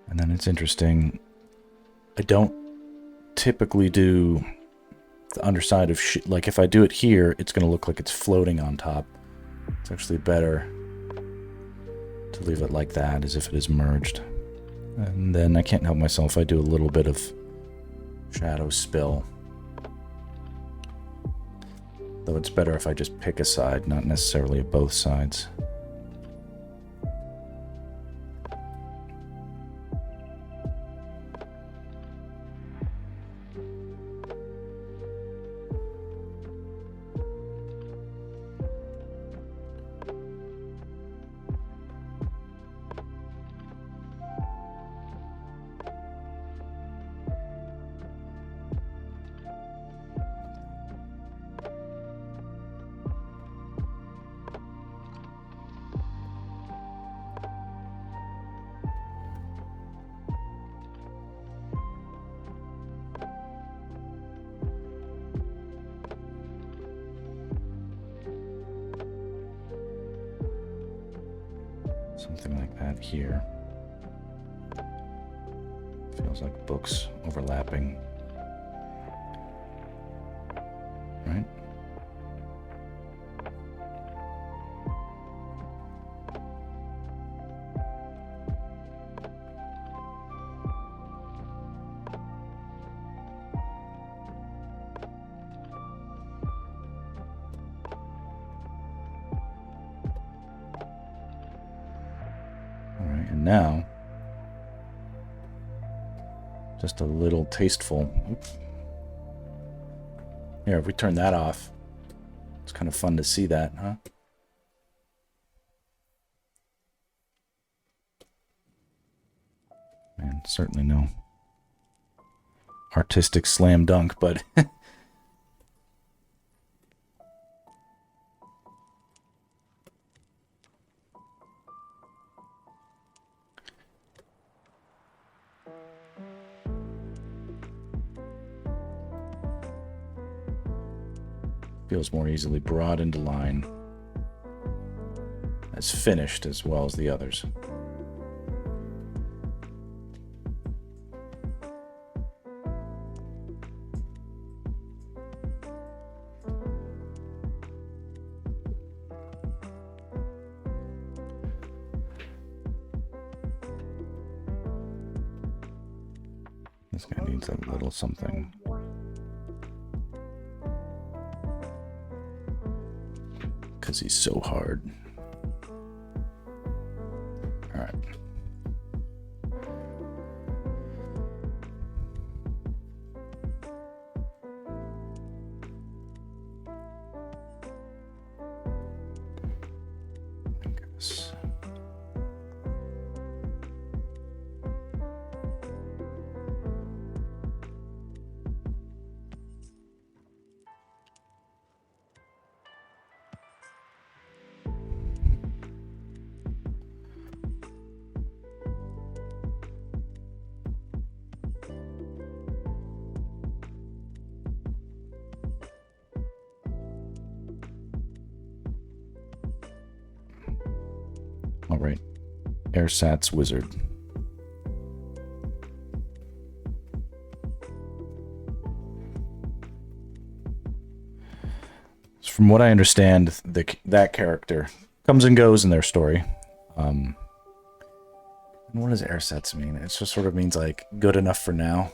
And then it's interesting, I don't typically do the underside of like if I do it here, it's going to look like it's floating on top. It's actually better to leave it like that, as if it is merged. And then I can't help myself, I do a little bit of shadow spill. Though it's better if I just pick a side, not necessarily both sides. something like that here. Feels like books overlapping. Right? All right, and now just a little tasteful. Oops. Here, if we turn that off, it's kind of fun to see that, huh? Man, certainly no artistic slam dunk, but feels more easily brought into line. As finished as well as the others. This guy needs a little something. Because he's so hard. All right. I guess. All right, Airsat's wizard. From what I understand, that character comes and goes in their story. And what does Airsat's mean? It just sort of means like good enough for now.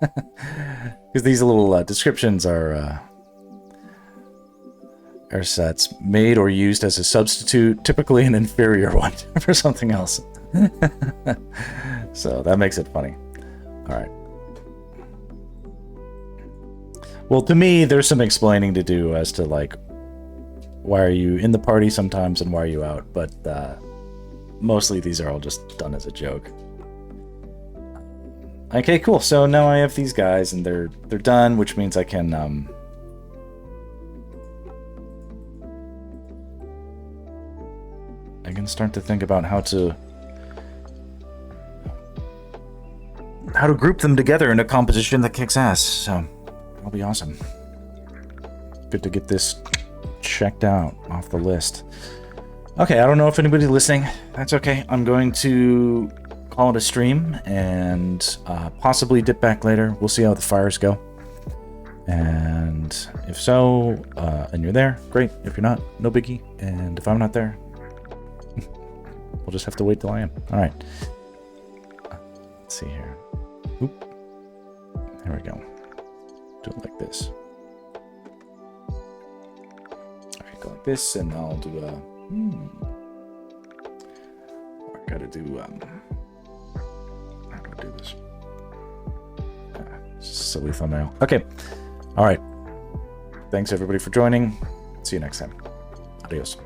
Because these little descriptions are Airsat's made or used as a substitute, typically an inferior one for something else. So that makes it funny. All right. Well, to me, there's some explaining to do as to like why are you in the party sometimes and why are you out, but mostly these are all just done as a joke. Okay, cool. So now I have these guys and they're done, which means I can start to think about how to group them together in a composition that kicks ass. So that'll be awesome. Good to get this checked out off the list. Okay, I don't know if anybody's listening. That's okay. I'm going to call it a stream and possibly dip back later. We'll see how the fires go. And if so, and you're there, great. If you're not, no biggie. And if I'm not there, we'll just have to wait till I am. All right. Let's see here. Oop. There we go. Do it like this. All right, go like this, and I'll do a. I gotta do. I'm gonna do this. Silly thumbnail. Okay. All right. Thanks everybody for joining. See you next time. Adios.